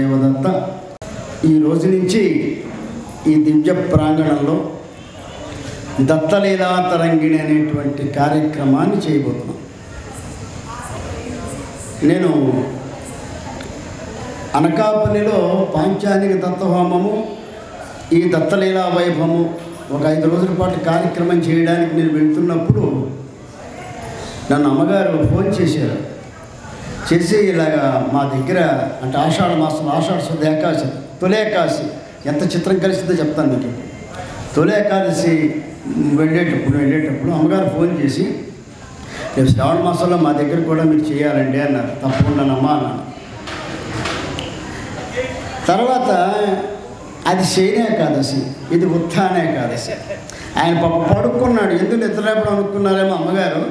గురుదేవదత్త. ఈ రోజు నుంచి ఈ దివ్య ప్రాంగణంలో దత్తలీలా తరంగిణి అనేటువంటి కార్యక్రమాన్ని చేయబోతున్నాం. నేను అనకాపల్లిలో పాంచానిక దత్తహోమము, ఈ దత్తలీలా వైభవము ఒక 5 రోజుల పాటు కార్యక్రమం చేయడానికి నేను వెళ్తున్నప్పుడు నన్ను అమ్మగారు ఫోన్ చేశారు. చేసి ఇలాగా మా దగ్గర అంటే ఆషాఢ మాసం, ఆషాఢ శుద్ధ ఏకాదశి, తొలి ఏకాదశి ఎంత చిత్రం కలిసిందో చెప్తాను మీకు. తొలి ఏకాదశి వెళ్ళేటప్పుడు అమ్మగారు ఫోన్ చేసి రేపు శ్రావణ మాసంలో మా దగ్గర కూడా మీరు చేయాలండి అన్నారు. తప్పకుండానమ్మా అన్నాను. తర్వాత అది శయన ఏకాదశి, ఇది ఉత్థాన ఏకాదశి. ఆయన పడుకున్నాడు. ఎందుకు నిద్రలేపడం అనుకున్నారేమో అమ్మగారు.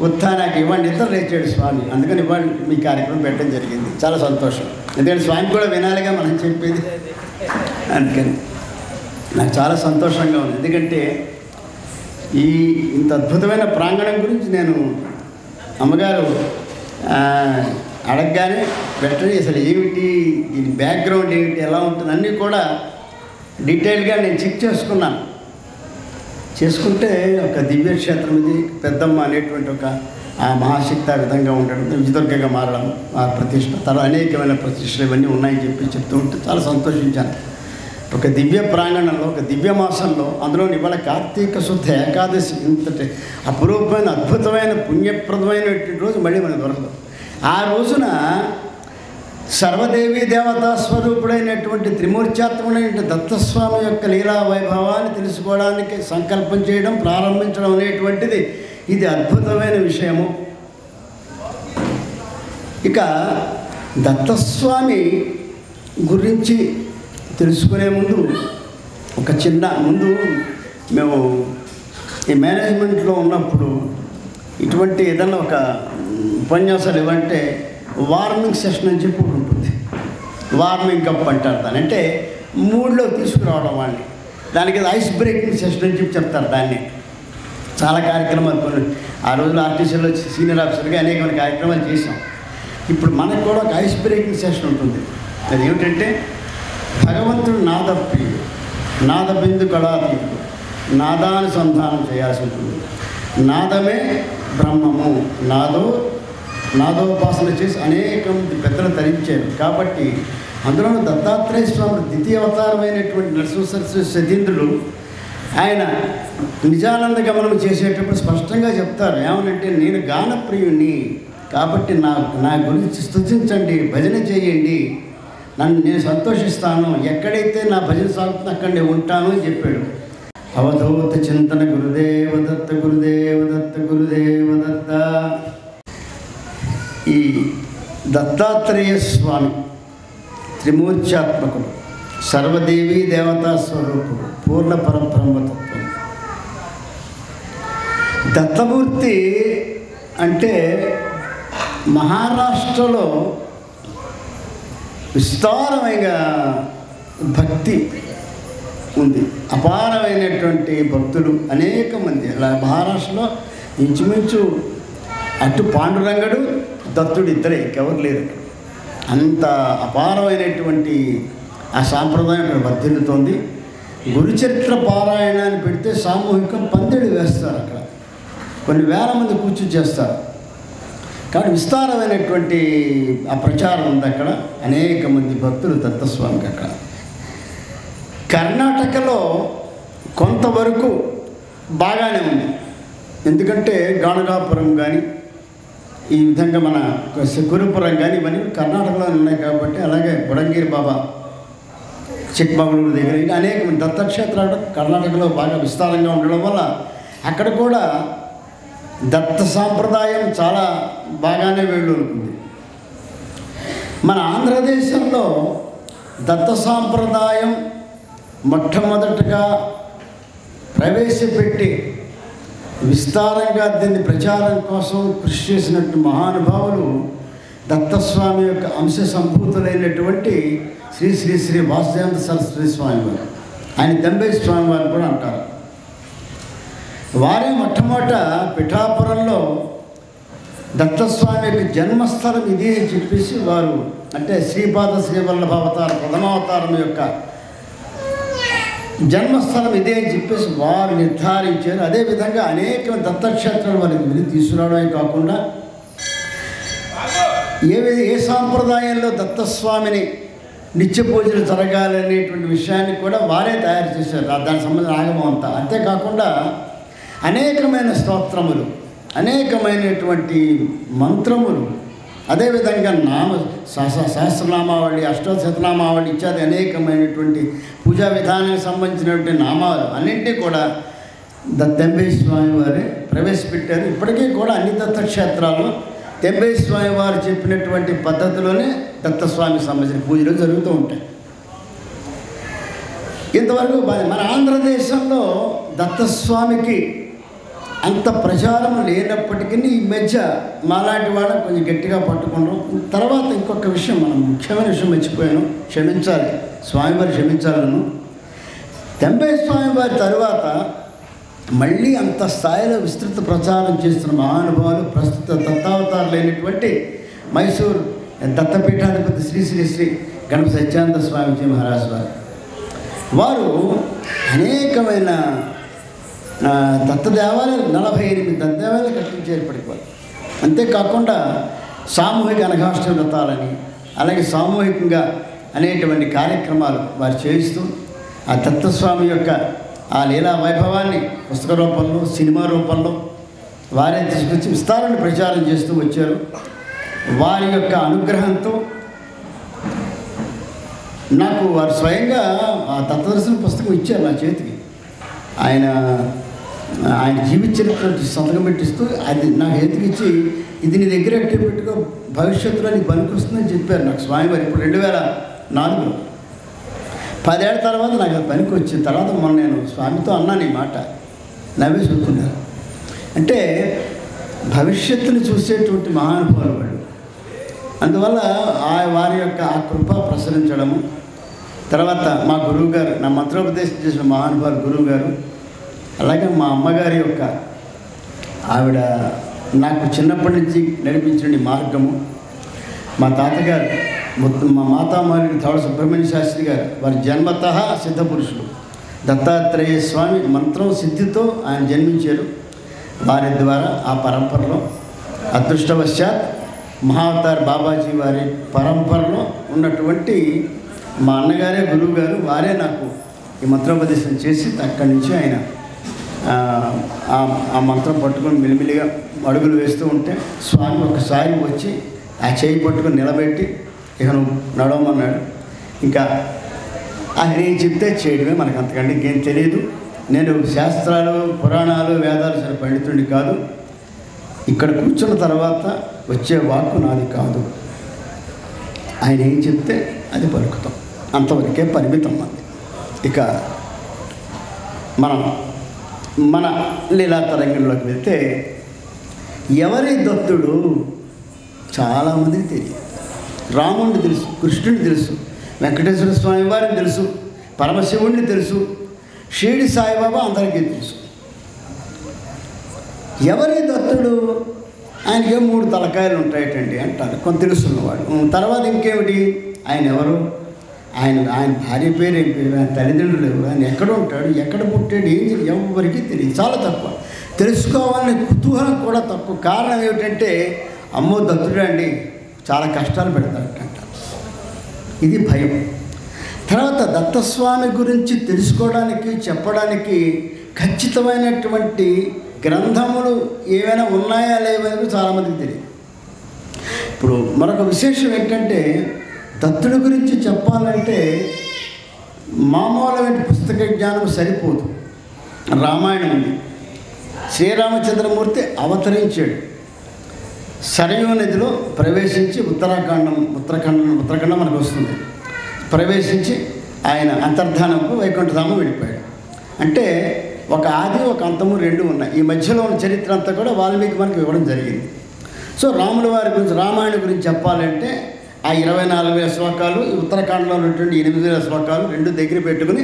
ఉత్థానాకి ఇవ్వండి, నిద్ర లేచాడు స్వామి. అందుకని ఇవ్వండి మీ కార్యక్రమం పెట్టడం జరిగింది. చాలా సంతోషం. ఎందుకంటే స్వామి కూడా వినాలిగా మనం చెప్పేది. అందుకని నాకు చాలా సంతోషంగా ఉంది. ఎందుకంటే ఇంత అద్భుతమైన ప్రాంగణం గురించి నేను అమ్మగారు అడగగానే వెంటనే అసలు ఏమిటి, దీని బ్యాక్గ్రౌండ్ ఏమిటి, ఎలా ఉంటుంది అన్నీ కూడా డీటెయిల్గా నేను చెక్ చేసుకుంటే ఒక దివ్యక్షేత్రం ఇది, పెద్దమ్మ అనేటువంటి ఒక ఆ మహాశక్తి ఆ విధంగా ఉండడం, విజయదుర్గగా మారడం, ఆ ప్రతిష్ట, తర్వాత అనేకమైన ప్రతిష్టలు ఇవన్నీ ఉన్నాయని చెప్తూ ఉంటే చాలా సంతోషించాను. ఒక దివ్య ప్రాంగణంలో, ఒక దివ్య మాసంలో, అందులో ఇవాళ కార్తీక శుద్ధ ఏకాదశి, ఇంతటి అపురూపమైన అద్భుతమైన పుణ్యప్రదమైనటువంటి రోజు మళ్ళీ మనకు దొరకదు. ఆ రోజున సర్వదేవీ దేవతా స్వరూపుడైనటువంటి త్రిమూర్త్యాత్ముడైన దత్తస్వామి యొక్క లీలా వైభవాన్ని తెలుసుకోవడానికి సంకల్పం చేయడం, ప్రారంభించడం అనేటువంటిది ఇది అద్భుతమైన విషయము. ఇక దత్తస్వామి గురించి తెలుసుకునే ముందు మేము ఈ మేనేజ్మెంట్లో ఉన్నప్పుడు ఇటువంటి ఏదైనా ఒక ఉపన్యాసాలు ఇవ్వంటే వార్మింగ్ సెషన్ అని చెప్పి ఉంటుంది. వార్మింగ్ కప్ అంటారు దాన్ని. అంటే మూడ్లో తీసుకురావడం వాళ్ళని. దానికి ఐస్ బ్రేకింగ్ సెషన్ అని చెప్పి చెప్తారు దాన్ని. చాలా కార్యక్రమాలు కొన్ని ఆ రోజుల్లో ఆర్టీసీలో సీనియర్ ఆఫీసర్గా అనేకమైన కార్యక్రమాలు చేసాం. ఇప్పుడు మనకు కూడా ఒక ఐస్ బ్రేకింగ్ సెషన్ ఉంటుంది. అది ఏమిటంటే భగవంతుడు నాదప్రియుడు, నాదబిందు కళాతీయుడు, నాదానుసంధానం చేయాల్సి ఉంటుంది. నాదమే బ్రహ్మము, నాదోపాసన చేసి అనేక మంది పెద్దలు తరించారు. కాబట్టి అందులో దత్తాత్రేయ స్వామి ద్వితీయ అవతారమైనటువంటి నరసింహ సతీంద్రుడు ఆయన నిజానంద గమనం చేసేటప్పుడు స్పష్టంగా చెప్తారు. ఏమనంటే నేను గానప్రియుణ్ణి, కాబట్టి నా గురించి స్తుతించండి, భజన చేయండి, నేను సంతోషిస్తాను, ఎక్కడైతే నా భజన సాగుతుందో అక్కడ నేను ఉంటాను అని చెప్పాడు. అవధూత చింతన గురుదేవదత్త గురుదేవదత్త గురుదేవదత్త. ఈ దత్తాత్రేయ స్వామి త్రిమూర్త్యాత్మకుడు, సర్వదేవీ దేవతా స్వరూపుడు, పూర్ణ పరబ్రహ్మతత్వం. దత్తమూర్తి అంటే మహారాష్ట్రలో విస్తారమైన భక్తి ఉంది, అపారమైనటువంటి భక్తులు అనేక మంది. అలా మహారాష్ట్రలో ఇంచుమించు అటు పాండురంగడు, దత్తుడు ఇద్దరే, ఇంకెవరు లేరు. అంత అపారమైనటువంటి ఆ సాంప్రదాయం ఇక్కడ వర్ధిల్లుతోంది. గురుచరిత్ర పారాయణాన్ని పెడితే సామూహికం 12 వేస్తారు. అక్కడ కొన్ని వేల మంది కూర్చుని చేస్తారు. కాబట్టి విస్తారమైనటువంటి ఆ ప్రచారం ఉంది అక్కడ. అనేక మంది భక్తులు దత్తస్వామికి. అక్కడ కర్ణాటకలో కొంతవరకు బాగానే ఉంది. ఎందుకంటే గాణగాపురం కానీ, ఈ విధంగా మన గురుపురం కానీ ఇవన్నీ కర్ణాటకలో ఉన్నాయి కాబట్టి. అలాగే బుడంగిరి బాబా చిక్మగళూరు దగ్గర అనేక దత్తక్షేత్రాలు కర్ణాటకలో బాగా విస్తారంగా ఉండడం వల్ల అక్కడ కూడా దత్త సాంప్రదాయం చాలా బాగానే వెళ్ళుంటుంది. మన ఆంధ్రదేశంలో దత్త సాంప్రదాయం మొట్టమొదటగా ప్రవేశపెట్టి విస్తారంగా దీన్ని ప్రచారం కోసం కృషి చేసినట్టు మహానుభావులు దత్తస్వామి యొక్క అంశ సంభూతులైనటువంటి శ్రీ శ్రీ శ్రీ వాసుదేవ సరస్వతి స్వామి వారు, ఆయన దంబే స్వామి వారు కూడా అంటారు. వారే మొట్టమొదట పిఠాపురంలో దత్తస్వామి యొక్క జన్మస్థలం ఇదే అని చెప్పేసి వారు, అంటే శ్రీపాద శ్రీవల్లభ అవతారం ప్రథమావతారం యొక్క జన్మస్థలం ఇదే అని చెప్పేసి వారు నిర్ధారించారు. అదేవిధంగా అనేక దత్తక్షేత్రాలు వారికి వెళ్ళి తీసుకురావడమే కాకుండా ఏ సాంప్రదాయంలో దత్తస్వామిని నిత్య పూజలు జరగాలనేటువంటి విషయాన్ని కూడా వారే తయారు చేశారు, దానికి సంబంధించిన ఆగమం అంతా. అంతేకాకుండా అనేకమైన స్తోత్రములు, అనేకమైనటువంటి మంత్రములు, అదేవిధంగా సహస్రనామావళి, అష్టోత్తరనామావళి ఇత్యాది అనేకమైనటువంటి పూజా విధానానికి సంబంధించినటువంటి నామాలు అన్నింటినీ కూడా తెంబేశ్వర స్వామి వారే ప్రవేశపెట్టారు. ఇప్పటికీ కూడా అన్ని దత్తక్షేత్రాల్లో తెంబేశ్వర స్వామి వారు చెప్పినటువంటి పద్ధతిలోనే దత్తస్వామికి సంబంధించిన పూజలు జరుగుతూ ఉంటాయి. ఇంతవరకు మన ఆంధ్రదేశంలో దత్తస్వామికి అంత ప్రచారం లేనప్పటికీ ఈ మధ్య మాలాంటి వాళ్ళని కొంచెం గట్టిగా పట్టుకున్నాం. తర్వాత ఇంకొక విషయం, మనం ముఖ్యమైన విషయం మర్చిపోయాను, క్షమించాలి, స్వామివారు క్షమించాలను. తెంబేశ్వర స్వామి వారి తరువాత మళ్ళీ అంత స్థాయిలో విస్తృత ప్రచారం చేస్తున్న మహానుభావులు ప్రస్తుత దత్తావతారులైనటువంటి మైసూరు దత్తపీఠాధిపతి శ్రీ శ్రీ శ్రీ గణపతి సత్యానంద స్వామిజీ మహారాజ్ వారు అనేకమైన దత్త దేవాలయాలు 48 దత్త దేవాలయాలు కట్టించారు ఇప్పటికి. అంతేకాకుండా సామూహిక అనఘాష్టమి వ్రతాలని, అలాగే సామూహికంగా అనేటువంటి కార్యక్రమాలు వారు చేయిస్తూ ఆ దత్తస్వామి యొక్క ఆ లీలా వైభవాన్ని పుస్తక రూపంలో, సినిమా రూపంలో వారే తీసుకొచ్చి విస్తారాన్ని ప్రచారం చేస్తూ వచ్చారు. వారి యొక్క అనుగ్రహంతో నాకు వారు స్వయంగా ఆ దత్తదర్శన పుస్తకం ఇచ్చారు నా చేతికి. ఆయన జీవిత చరిత్ర సంతకం పెట్టిస్తూ అది నాకు ఎత్తుకిచ్చి, ఇది నీ దగ్గర ఎట్టే పెట్టుకో, భవిష్యత్తులో నీకు పనికొస్తుందని చెప్పారు నాకు స్వామివారు. ఇప్పుడు 2004లో 10 ఏళ్ల తర్వాత నాకు అది పనికి వచ్చిన తర్వాత మొన్న నేను స్వామితో అన్నాను ఈ మాట, నవ్వే చూస్తున్నారు. అంటే భవిష్యత్తును చూసేటువంటి మహానుభావులు వాళ్ళు. అందువల్ల వారి యొక్క ఆ కృప ప్రసరించడము. తర్వాత మా గురువు గారు, నా మంత్రోపదేశం చేసిన మహానుభావులు గురువు గారు, అలాగే మా అమ్మగారి యొక్క ఆవిడ నాకు చిన్నప్పటి నుంచి నడిపించిన మార్గము, మా తాతగారు మా మాతామహులు తవడ సుబ్రహ్మణ్య శాస్త్రి గారు, వారి జన్మతః సిద్ధపురుషులు దత్తాత్రేయ స్వామి మంత్రం సిద్ధితో ఆయన జన్మించారు. వారి ద్వారా ఆ పరంపరలో అదృష్టవశాత్ మహావతార్ బాబాజీ వారి పరంపరలో ఉన్నటువంటి మా అన్నగారే గురువు గారు, వారే నాకు ఈ మంత్రోపదేశం చేసి అక్కడి నుంచి ఆయన ఆ మంత్రం పట్టుకొని మెల్లిమెల్లిగా అడుగులు వేస్తూ ఉంటే స్వామి ఒకసారి వచ్చి ఆ చేయి పట్టుకొని నిలబెట్టి ఇక నువ్వు నడవమన్నాడు. ఇంకా ఆయన ఏం చెప్తే చేయడమే, మనకు అంతకంటే ఇంకేం తెలియదు. నేను శాస్త్రాలు, పురాణాలు, వేదాలు సరే పండితుడిని కాదు. ఇక్కడ కూర్చున్న తర్వాత వచ్చే వాక్కు నాది కాదు, ఆయన ఏం చెప్తే అది పలుకుతాం, అంతవరకే పరిమితం మంది. ఇక మన లీలా తరంగంలోకి వెళ్తే ఎవరి దత్తుడు చాలామందికి తెలియదు. రాముడిని తెలుసు, కృష్ణుడిని తెలుసు, వెంకటేశ్వర స్వామి వారిని తెలుసు, పరమశివుడిని తెలుసు, షిరిడి సాయిబాబా అందరికీ తెలుసు. ఎవరి దత్తుడు? ఆయనకి 3 తలకాయలు ఉంటాయటండి అంటారు కొంత తెలుసున్నవాడు. తర్వాత ఇంకేమిటి, ఆయన ఎవరు, ఆయన భార్య పేరు ఏం పేరు, ఆయన తల్లిదండ్రులు ఎవరు, ఆయన ఎక్కడ ఉంటాడు, ఎక్కడ పుట్టాడు, ఏం ఎవరికి తెలియదు. చాలా తక్కువ, తెలుసుకోవాలనే కుతూహలం కూడా తక్కువ. కారణం ఏమిటంటే, అమ్మో దత్తుడు అండి చాలా కష్టాలు పెడతాడట, ఇది భయం. తర్వాత దత్తస్వామి గురించి తెలుసుకోవడానికి, చెప్పడానికి ఖచ్చితమైనటువంటి గ్రంథములు ఏమైనా ఉన్నాయా లేవని చాలామందికి తెలియదు. ఇప్పుడు మరొక విశేషం ఏంటంటే, దత్తుడి గురించి చెప్పాలంటే మామూలమైన పుస్తక జ్ఞానం సరిపోదు. రామాయణం ఉంది, శ్రీరామచంద్రమూర్తి అవతరించాడు, సరయూ నదిలో ప్రవేశించి ఉత్తరాఖండం మనకు వస్తుంది, ప్రవేశించి ఆయన అంతర్ధానంకు వైకుంఠధామం వెళ్ళిపోయాడు. అంటే ఒక ఆది ఒక అంతము 2 ఉన్నాయి. ఈ మధ్యలో ఉన్న చరిత్ర అంతా కూడా వాల్మీకి మనకు ఇవ్వడం జరిగింది. సో రాముల వారి గురించి, రామాయణం గురించి చెప్పాలంటే ఆ 24,000 శ్లోకాలు, ఉత్తరాఖండలో ఉన్నటువంటి 8,000 శ్లోకాలు 2 దగ్గర పెట్టుకుని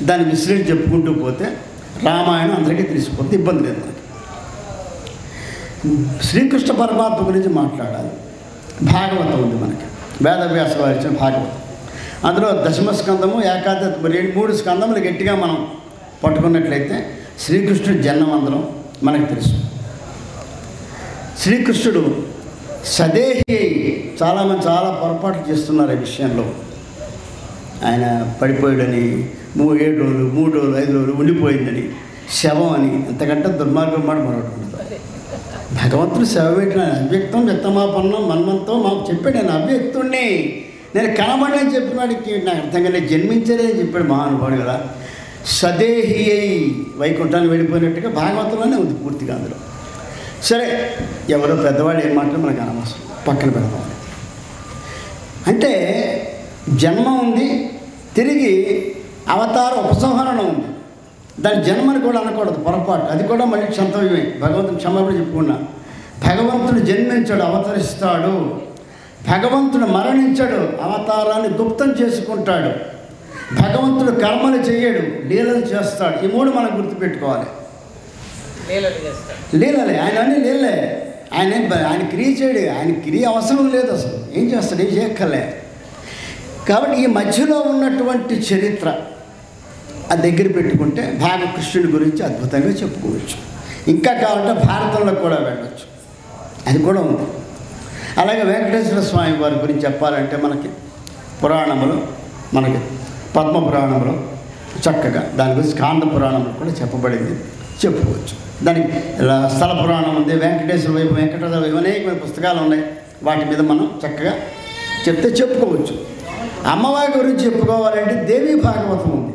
దాన్ని విశ్లేషణ చెప్పుకుంటూ పోతే రామాయణం అందరికీ తెలిసిపోతుంది, ఇబ్బంది లేదు మనకి. శ్రీకృష్ణ పరమాత్మ గురించి మాట్లాడాలి. భాగవతం ఉంది మనకి, వేదవ్యాస వారు ఇచ్చిన భాగవతం. అందులో దశమ స్కందము, ఏకాదశి 3 స్కందములు గట్టిగా మనం పట్టుకున్నట్లయితే శ్రీకృష్ణుడి జన్మమందరం మనకు తెలుసు. శ్రీకృష్ణుడు సదేహి, చాలామంది చాలా పొరపాట్లు చేస్తున్నారు ఈ విషయంలో. ఆయన పడిపోయాడని, 7 రోజులు 3 రోజులు 5 రోజులు ఉండిపోయిందని, శవం అని, ఎంతకంటే దుర్మార్గం మాట మరొకటి ఉండదు. భగవంతుడు శవ పెట్టిన అవ్యక్తం వ్యక్తమాపన్నం మన్మంతో మాకు చెప్పాడు. నేను అవ్యక్తుడిని, నేను కనబడని చెప్పినాడికి నాకు అర్థంగా నేను జన్మించలేదని చెప్పాడు మహానుభావుడు కదా. సదేహి అయి వైకుంఠాన్ని వెళ్ళిపోయినట్టుగా భాగవతంలోనే ఉంది పూర్తిగా. అందులో సరే, ఎవరో పెద్దవాళ్ళు ఏం మాట్లాడి మనకు అనవసరం, పక్కన పెడతాం. అంటే జన్మ ఉంది, తిరిగి అవతార ఉపసంహరణ ఉంది. దాని జన్మని కూడా అనకూడదు, పొరపాటు. అది కూడా మళ్ళీ క్షంతవ్యమే. భగవంతుడు క్షమాపణ చెప్పుకున్నా. భగవంతుడు జన్మించాడు, అవతరిస్తాడు. భగవంతుడు మరణించాడు, అవతారాన్ని గుప్తం చేసుకుంటాడు. భగవంతుడు కర్మలు చేయడు, లీలలు చేస్తాడు. ఈ 3 మనం గుర్తుపెట్టుకోవాలి. లీలలే, ఆయన అన్ని లీలలే. ఆయన క్రియ చేయడు, ఆయన క్రియ అవసరం లేదు అసలు. ఏం చేస్తాడు, ఏం చేయక్కర్లే. కాబట్టి ఈ మధ్యలో ఉన్నటువంటి చరిత్ర ఆ దగ్గర పెట్టుకుంటే భాగకృష్ణుడి గురించి అద్భుతంగా చెప్పుకోవచ్చు. ఇంకా కావాలంటే భారతంలో కూడా వెళ్ళవచ్చు, అది కూడా ఉంది. అలాగే వెంకటేశ్వర స్వామి వారి గురించి చెప్పాలంటే మనకి పురాణములు, మనకి పద్మ పురాణంలో చక్కగా దాని గురించి స్కాంద పురాణంలో కూడా చెప్పబడింది, చెప్పుకోవచ్చు. దానికి స్థల పురాణం ఉంది, వెంకటేశ్వర వైపు, వెంకటేశ్వర వైపు అనేకమైన పుస్తకాలు ఉన్నాయి. వాటి మీద మనం చక్కగా చెప్పుకోవచ్చు. అమ్మవారి గురించి చెప్పుకోవాలంటే దేవీ భాగవతం ఉంది,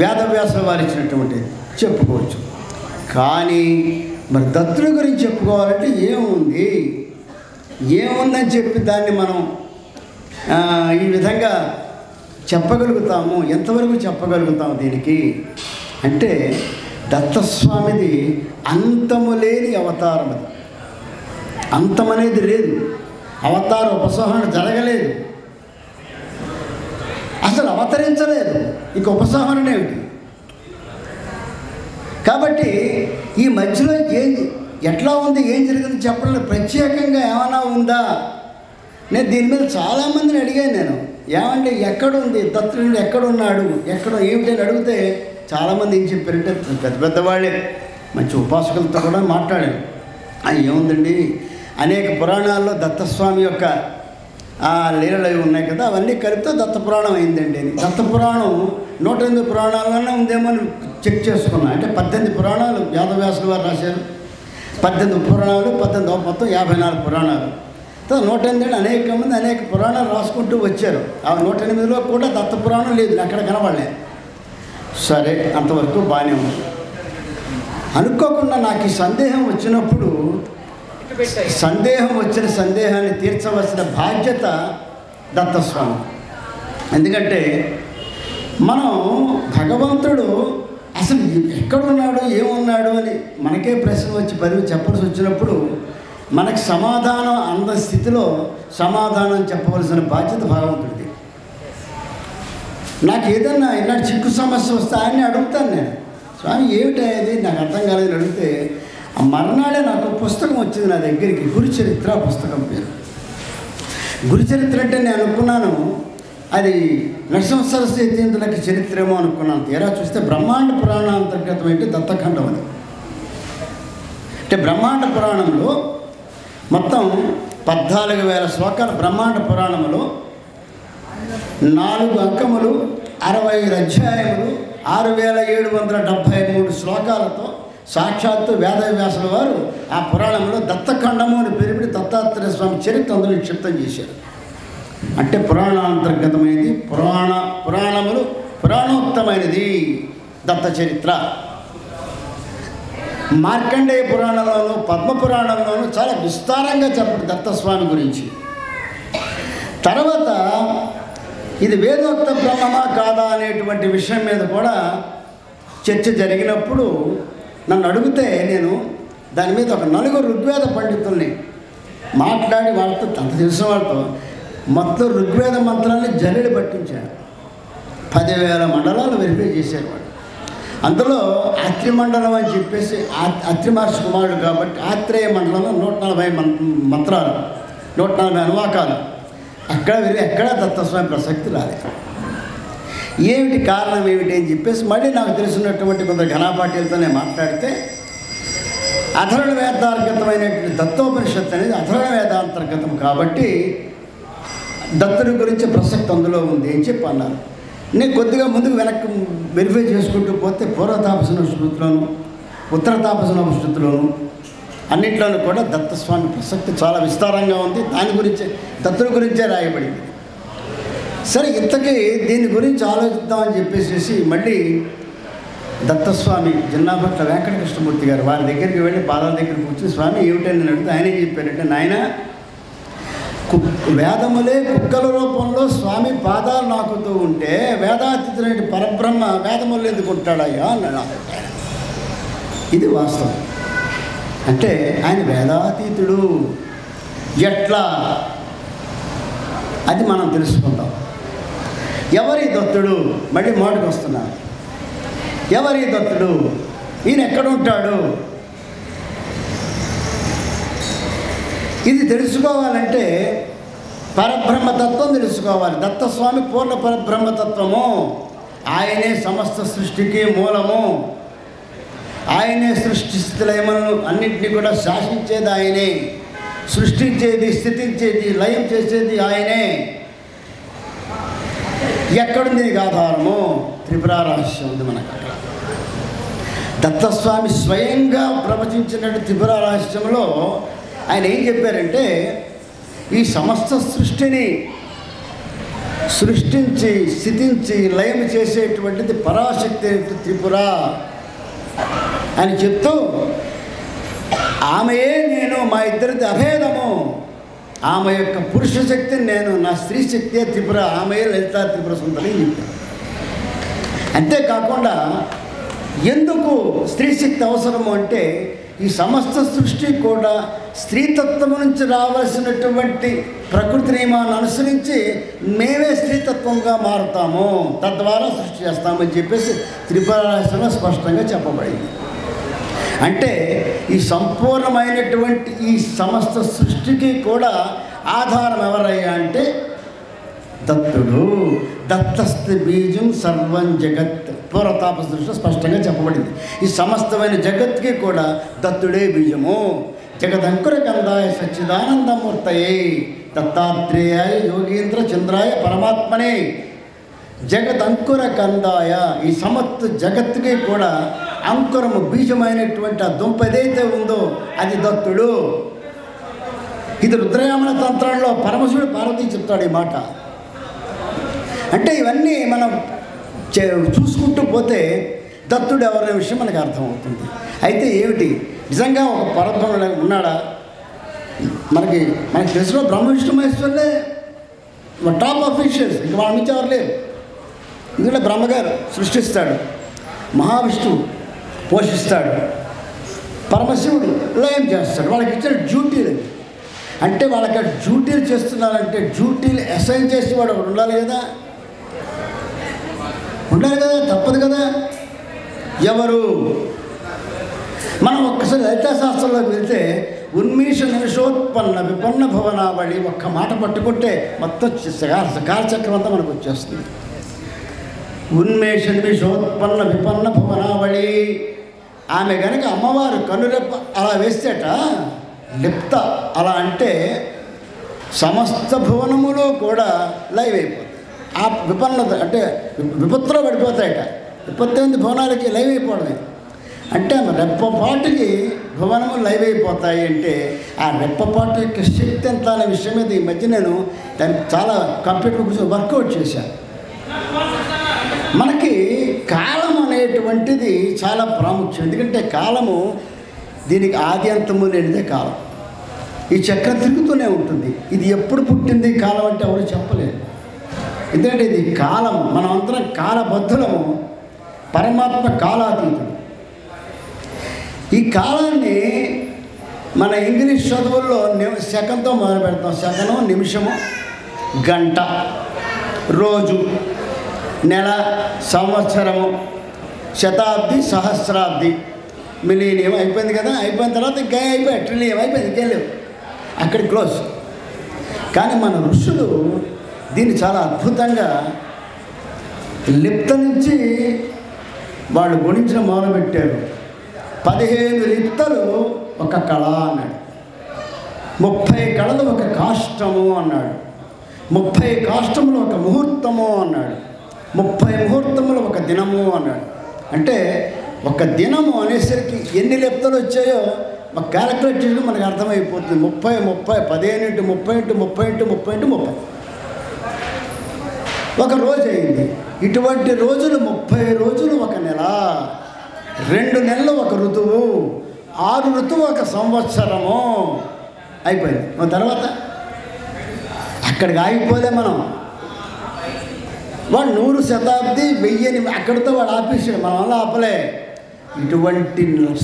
వేదవ్యాస వారు ఇచ్చినటువంటి చెప్పుకోవచ్చు. కానీ మరి దత్తుడి గురించి చెప్పుకోవాలంటే ఏముందని చెప్పి దాన్ని మనం ఈ విధంగా చెప్పగలుగుతాము. ఎంతవరకు చెప్పగలుగుతాము దీనికి అంటే, దత్తస్వామిది అంతము లేని అవతారం. అది అంతం అనేది లేదు, అవతార ఉపసంహరణ జరగలేదు, అసలు అవతరించలేదు, ఇక ఉపసంహరణ ఏమిటి? కాబట్టి ఈ మధ్యలో ఎట్లా ఉంది, ఏం జరిగింది చెప్పడం ప్రత్యేకంగా ఏమైనా ఉందా? నేను దీని మీద చాలామందిని అడిగాను. నేను ఏమంటే ఎక్కడుంది దత్తుడు, ఎక్కడున్నాడు, ఏమిటని అడిగితే చాలామంది ఏం చెప్పారంటే, పెద్దవాళ్ళే మంచి ఉపాసకులతో కూడా మాట్లాడాను. ఏముందండి, అనేక పురాణాల్లో దత్తస్వామి యొక్క ఆ లీలలు అవి ఉన్నాయి కదా, అవన్నీ కలిపితే దత్తపురాణం అయిందండి అని. దత్తపురాణం 108 పురాణాల్లోనే ఉందేమో అని చెక్ చేసుకున్నా. అంటే 18 పురాణాలు వేదవ్యాసుల వారు రాశారు, 18 పురాణాలు, 18 మొత్తం 54 పురాణాలు. 108 అనేక మంది అనేక పురాణాలు రాసుకుంటూ వచ్చారు. ఆ 108లో కూడా దత్తపురాణం లేదు, అక్కడ కనబడలే. సరే, అంతవరకు బాగానే ఉంది. అనుకోకుండా నాకు ఈ సందేహం వచ్చినప్పుడు, సందేహాన్ని తీర్చవలసిన బాధ్యత దత్తస్వామి. ఎందుకంటే మనం భగవంతుడు అసలు ఎక్కడున్నాడు, ఏమున్నాడు అని మనకే ప్రశ్న వచ్చి చెప్పాల్సి వచ్చినప్పుడు మనకి సమాధానం అంద స్థితిలో సమాధానం చెప్పవలసిన బాధ్యత భగవంతుడిది. నాకు ఏదన్నా ఇలాంటి చిక్కు సమస్య వస్తే ఆయన్ని అడుగుతాను నేను, స్వామి ఏమిటది నాకు అర్థం కాలేదని అడిగితే, ఆ మర్నాడే నాకు పుస్తకం వచ్చింది నా దగ్గరికి, గురుచరిత్ర పుస్తకం పేరు. గురుచరిత్ర అంటే నేను అనుకున్నాను అది నరసింహ సరస్వతీంద్రులకి చరిత్ర ఏమో అనుకున్నాను. తీరా చూస్తే బ్రహ్మాండ పురాణం అంతర్గతమైతే దత్తఖండం అది. అంటే బ్రహ్మాండ పురాణంలో మొత్తం 14,000 శ్లోకాలు. బ్రహ్మాండ పురాణంలో 4 అంకములు, 65 అధ్యాయములు, 6,773 శ్లోకాలతో సాక్షాత్తు వేదవ్యాసుల వారు ఆ పురాణంలో దత్తఖండము అని పేరు పెట్టి దత్తాత్రేయ స్వామి చరిత్ర అందులో నిక్షిప్తం చేశారు. అంటే పురాణాంతర్గతమైనది, పురాణములు పురాణోక్తమైనది దత్త చరిత్ర. మార్కండేయ పురాణంలోనూ పద్మ పురాణంలోనూ చాలా విస్తారంగా చెప్పారు దత్తస్వామి గురించి. తర్వాత ఇది వేదోక్త బ్రహ్మమా కాదా అనేటువంటి విషయం మీద కూడా చర్చ జరిగినప్పుడు నన్ను అడిగితే నేను దాని మీద ఒక 4 ఋగ్వేద పండితుల్ని మాట్లాడి వాళ్ళతో, అంత తెలిసిన వాళ్ళతో మొత్తం ఋగ్వేద మంత్రాన్ని జల్లెడి పట్టించాడు. 10,000 మండలాలు వెరిఫై చేశారు వాళ్ళు. అందులో ఆత్రిమండలం అని చెప్పేసి అత్రి మహర్షి కుమారుడు కాబట్టి ఆత్రేయ మండలంలో 140 మంత్రాలు, 140 అనువాకాలు. అక్కడ వెళ్ళి ఎక్కడా దత్తస్వామి ప్రసక్తి రాలేదు. ఏమిటి కారణం ఏమిటి అని చెప్పేసి మళ్ళీ నాకు తెలిసినటువంటి కొందరు ఘనాపాఠ్యులతో నేను మాట్లాడితే, అధర్వణ వేదాంతర్గతమైనటువంటి దత్తోపనిషత్తు అనేది అధర్వణ వేదాంతర్గతం కాబట్టి దత్తుడి గురించి ప్రసక్తి అందులో ఉంది అని చెప్పి అన్నారు. నేను కొద్దిగా ముందుకు వెనక్కి వెరిఫై చేసుకుంటూ పోతే పూర్వతాపసనోపనిషత్తులోను, ఉత్తరతాపసనోపనిషత్తులోను అన్నింటిలోనూ కూడా దత్తస్వామి ప్రసక్తి చాలా విస్తారంగా ఉంది. దాని గురించే, దత్తుడి గురించే రాయబడింది. సరే, ఇంతకీ దీని గురించి ఆలోచిద్దామని చెప్పేసి మళ్ళీ దత్తస్వామి జిన్నాభట్ల వెంకటకృష్ణమూర్తి గారు వారి దగ్గరికి వెళ్ళి పాదాల దగ్గర కూర్చొని, స్వామి ఏమిటని నేను అడిగితే ఆయన ఏం చెప్పారంటే, నాయన వేదములే కుక్కల రూపంలో స్వామి పాదాలు నాకుతూ ఉంటే వేదాతీతుడైన పరబ్రహ్మ వేదములు ఎందుకు ఉంటాడయ్యా అన్నాడు. ఇది వాస్తవం. అంటే ఆయన వేదాతీతుడు ఎట్లా అది మనం తెలుసుకుందాం. ఎవరి దత్తుడు? మళ్ళీ మాటకు వస్తున్నాను. ఎవరి దత్తుడు? ఈయన ఎక్కడుంటాడు? ఇది తెలుసుకోవాలంటే పరబ్రహ్మతత్వం తెలుసుకోవాలి. దత్తస్వామి పూర్ణ పరబ్రహ్మతత్వము. ఆయనే సమస్త సృష్టికి మూలము. ఆయనే సృష్టి స్థితిలయములను అన్నింటినీ కూడా శాసించేది ఆయనే, సృష్టించేది, స్థితించేది, లయం చేసేది ఆయనే. ఎక్కడుంది దీనికి ఆధారము? త్రిపుర రహస్యం ఉంది మనకు. దత్తస్వామి స్వయంగా ప్రవచించినట్టు త్రిపుర రహస్యంలో ఆయన ఏం చెప్పారంటే, ఈ సమస్త సృష్టిని సృష్టించి స్థితించి లయం చేసేటువంటిది పరాశక్తి త్రిపుర అని చెప్తూ, ఆమెయే నేను, మా ఇద్దరిది అభేదము. ఆమె యొక్క పురుష శక్తిని నేను, నా స్త్రీ శక్తియే త్రిపుర, ఆమెయే లలితా త్రిపుర సుందరి అని చెప్పాను. అంతేకాకుండా ఎందుకు స్త్రీ శక్తి అవసరము అంటే, ఈ సమస్త సృష్టి కూడా స్త్రీతత్వం నుంచి రావాల్సినటువంటి ప్రకృతి నియమాన్ని అనుసరించి మేమే స్త్రీతత్వంగా మారుతాము, తద్వారా సృష్టి చేస్తామని చెప్పేసి త్రిపుర రహస్యంలో స్పష్టంగా చెప్పబడింది. అంటే ఈ సంపూర్ణమైనటువంటి ఈ సమస్త సృష్టికి కూడా ఆధారం ఎవరయ్యా అంటే దత్తుడు. దత్తస్థి బీజం సర్వం జగత్. పూర్వతాపస దృష్టిలో స్పష్టంగా చెప్పబడింది. ఈ సమస్తమైన జగత్తుకి కూడా దత్తుడే బీజము. జగదంకుర కందాయ సచ్చిదానందమూర్తయే దత్తాత్రేయాయ యోగీంద్ర చంద్రాయ పరమాత్మనే. జగదంకుర కందాయ, ఈ సమస్త జగత్తుకి కూడా అంకురము, బీజమైనటువంటి ఆ దుంప ఏదైతే ఉందో అది దత్తుడు. ఇది రుద్రయామన తంత్రంలో పరమశివుడు పార్వతీ చెప్తాడు ఈ మాట. అంటే ఇవన్నీ మనం చూసుకుంటూ పోతే దత్తుడు ఎవరనే విషయం మనకు అర్థమవుతుంది. అయితే ఏమిటి నిజంగా ఒక పరబ్రహ్మ ఉన్నాడా? మనకి తెలిసిన బ్రహ్మ విష్ణు మహేశ్వరులే టాప్ అఫీషియల్స్, ఇంకా వాళ్ళ నుంచి ఎవరు లేరు. ఎందుకంటే బ్రహ్మగారు సృష్టిస్తాడు, మహావిష్ణువు పోషిస్తాడు, పరమశివుడు లయం చేస్తాడు. వాళ్ళకి ఇచ్చిన డ్యూటీలు. అంటే వాళ్ళకి డ్యూటీలు చేస్తున్నారంటే డ్యూటీలు అసైన్ చేసి వాడు ఒకడు ఉండాలి కదా, తప్పదు కదా. ఎవరు? మనం ఒక్కసారి లలితాశాస్త్రంలోకి వెళ్తే ఉన్మీష నిమిషోత్పన్న విపన్న భవనావళి ఒక్క మాట పట్టుకుంటే మొత్తం కాలచక్రం అంతా మనకు వచ్చేస్తుంది. ఉన్మేష నిమిషోత్పన్న విపన్న భవనావళి. ఆమె కనుక అమ్మవారు కనురెప్ప అలా వేస్తేట, లిప్త అలా అంటే సమస్త భువనములో కూడా లైవ్ అయిపోతుంది. ఆ విపన్నత అంటే విపత్తులో పడిపోతాయట. విపత్తు ఏంది? భువనాలకి లైవ్ అయిపోవడమే. అంటే రెప్పపాటుకి భువనము లైవ్ అయిపోతాయి. అంటే ఆ రెప్పపాటు యొక్క శక్తి ఎంత అనే విషయం మీద ఈ మధ్య నేను దానికి చాలా కంప్యూటర్ కూర్చొని వర్కౌట్ చేశాను. మనకి కాలం అనేటువంటిది చాలా ప్రాముఖ్యం. ఎందుకంటే కాలము, దీనికి ఆది అంతము లేనిదే కాలం. ఈ చక్రం తిరుగుతూనే ఉంటుంది. ఇది ఎప్పుడు పుట్టింది కాలం అంటే ఎవరు చెప్పలేరు. ఎందుకంటే ఇది కాలం. మనం అందరం కాలబద్ధులము. పరమాత్మ కాలాతీతుడు. ఈ కాలాన్ని మన ఇంగ్లీష్ చదువుల్లో సెకండ్తో మొదలు పెడతాం. సెకను, నిమిషము, గంట, రోజు, నెల, సంవత్సరము, శతాబ్ది, సహస్రాబ్ది, మిలీనియం అయిపోయింది కదా. అయిపోయిన తర్వాత ఇంకా అయిపోయాయి, ట్రిలియం అయిపోయింది, ఇంకేం లేవు, అక్కడి క్లోజ్. కానీ మన ఋషులు దీన్ని చాలా అద్భుతంగా లిప్త నుంచి వాళ్ళు గుణించడం మొదలుపెట్టారు. 15 లిప్తలు ఒక కళ అన్నాడు, 30 కళలు ఒక కాష్టము అన్నాడు, 30 కాష్టములు ఒక ముహూర్తము అన్నాడు, 30 ముహూర్తములు ఒక దినము అన్నాడు. అంటే ఒక దినము అనేసరికి ఎన్ని లిప్తలు వచ్చాయో మాకు క్యాలిక్యులేట్ చేయడం మనకు అర్థమైపోతుంది. 30 15 × 30 × 30 × 30 × 30 ఒక రోజు అయింది. ఇటువంటి రోజులు 30 రోజులు ఒక నెల, 2 నెలలు ఒక ఋతువు, 6 ఋతువు ఒక సంవత్సరము అయిపోయింది. తర్వాత అక్కడికి ఆగిపోలే మనం. వాడు 100 శతాబ్ది 1000 అక్కడితో వాడు ఆపేసాడు, మన వల్ల ఆపలే. ఇటువంటి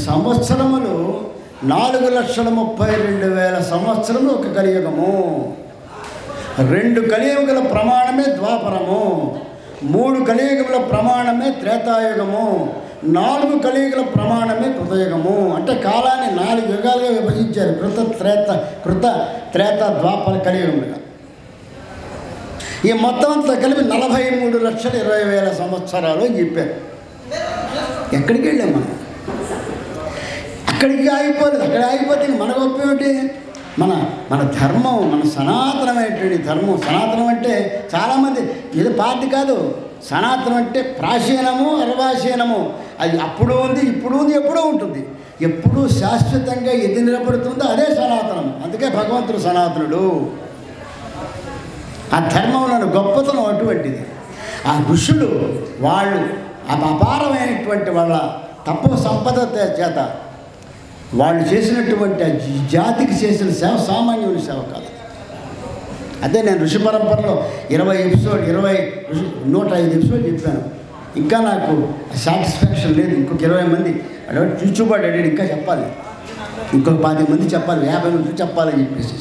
సంవత్సరములు 4,32,000 సంవత్సరములు ఒక కలియుగము. 2 కలియుగల ప్రమాణమే ద్వాపరము, 3 కలియుగముల ప్రమాణమే త్రేతాయుగము, 4 కలియుగల ప్రమాణమే కృతయుగము. అంటే కాలాన్ని 4 యుగాలుగా విభజించారు, కృత త్రేత ద్వాపర కలియుగములుగా. ఈ మొత్తం అంతా కలిపి 43,20,000 సంవత్సరాలు అని చెప్పారు. ఎక్కడికి వెళ్ళాం మనం? అక్కడికి ఆగిపోలేదు. అక్కడ ఆగిపోతే మన గొప్ప ఏమిటి? మన ధర్మం, మన సనాతనమైనటువంటి ధర్మం. సనాతనం అంటే చాలామంది ఇది పార్టీ కాదు. సనాతనం అంటే ప్రాచీనము, అర్వాచీనము. అది అప్పుడు ఉంది, ఇప్పుడు ఉంది, ఎప్పుడూ ఉంటుంది. ఎప్పుడూ శాశ్వతంగా ఎది నిలబడుతుందో అదే సనాతనం. అందుకే భగవంతుడు సనాతనుడు. ఆ ధర్మంలోని గొప్పతనం అటువంటిది. ఆ ఋషులు వాళ్ళు అపారమైనటువంటి వాళ్ళ తపో సంపద చేత వాళ్ళు చేసినటువంటి జాతికి చేసిన సేవ సామాన్యుని సేవ కాదు. అదే నేను ఋషి పరంపరలో 105 ఎపిసోడ్ చెప్పాను. ఇంకా నాకు సాటిస్ఫాక్షన్ లేదు. ఇంకొక 20 మంది అడవాడు చూచుబాడాడు, ఇంకా చెప్పాలి, ఇంకొక 10 మంది చెప్పాలి, 50 మంది చెప్పాలని చెప్పేసి.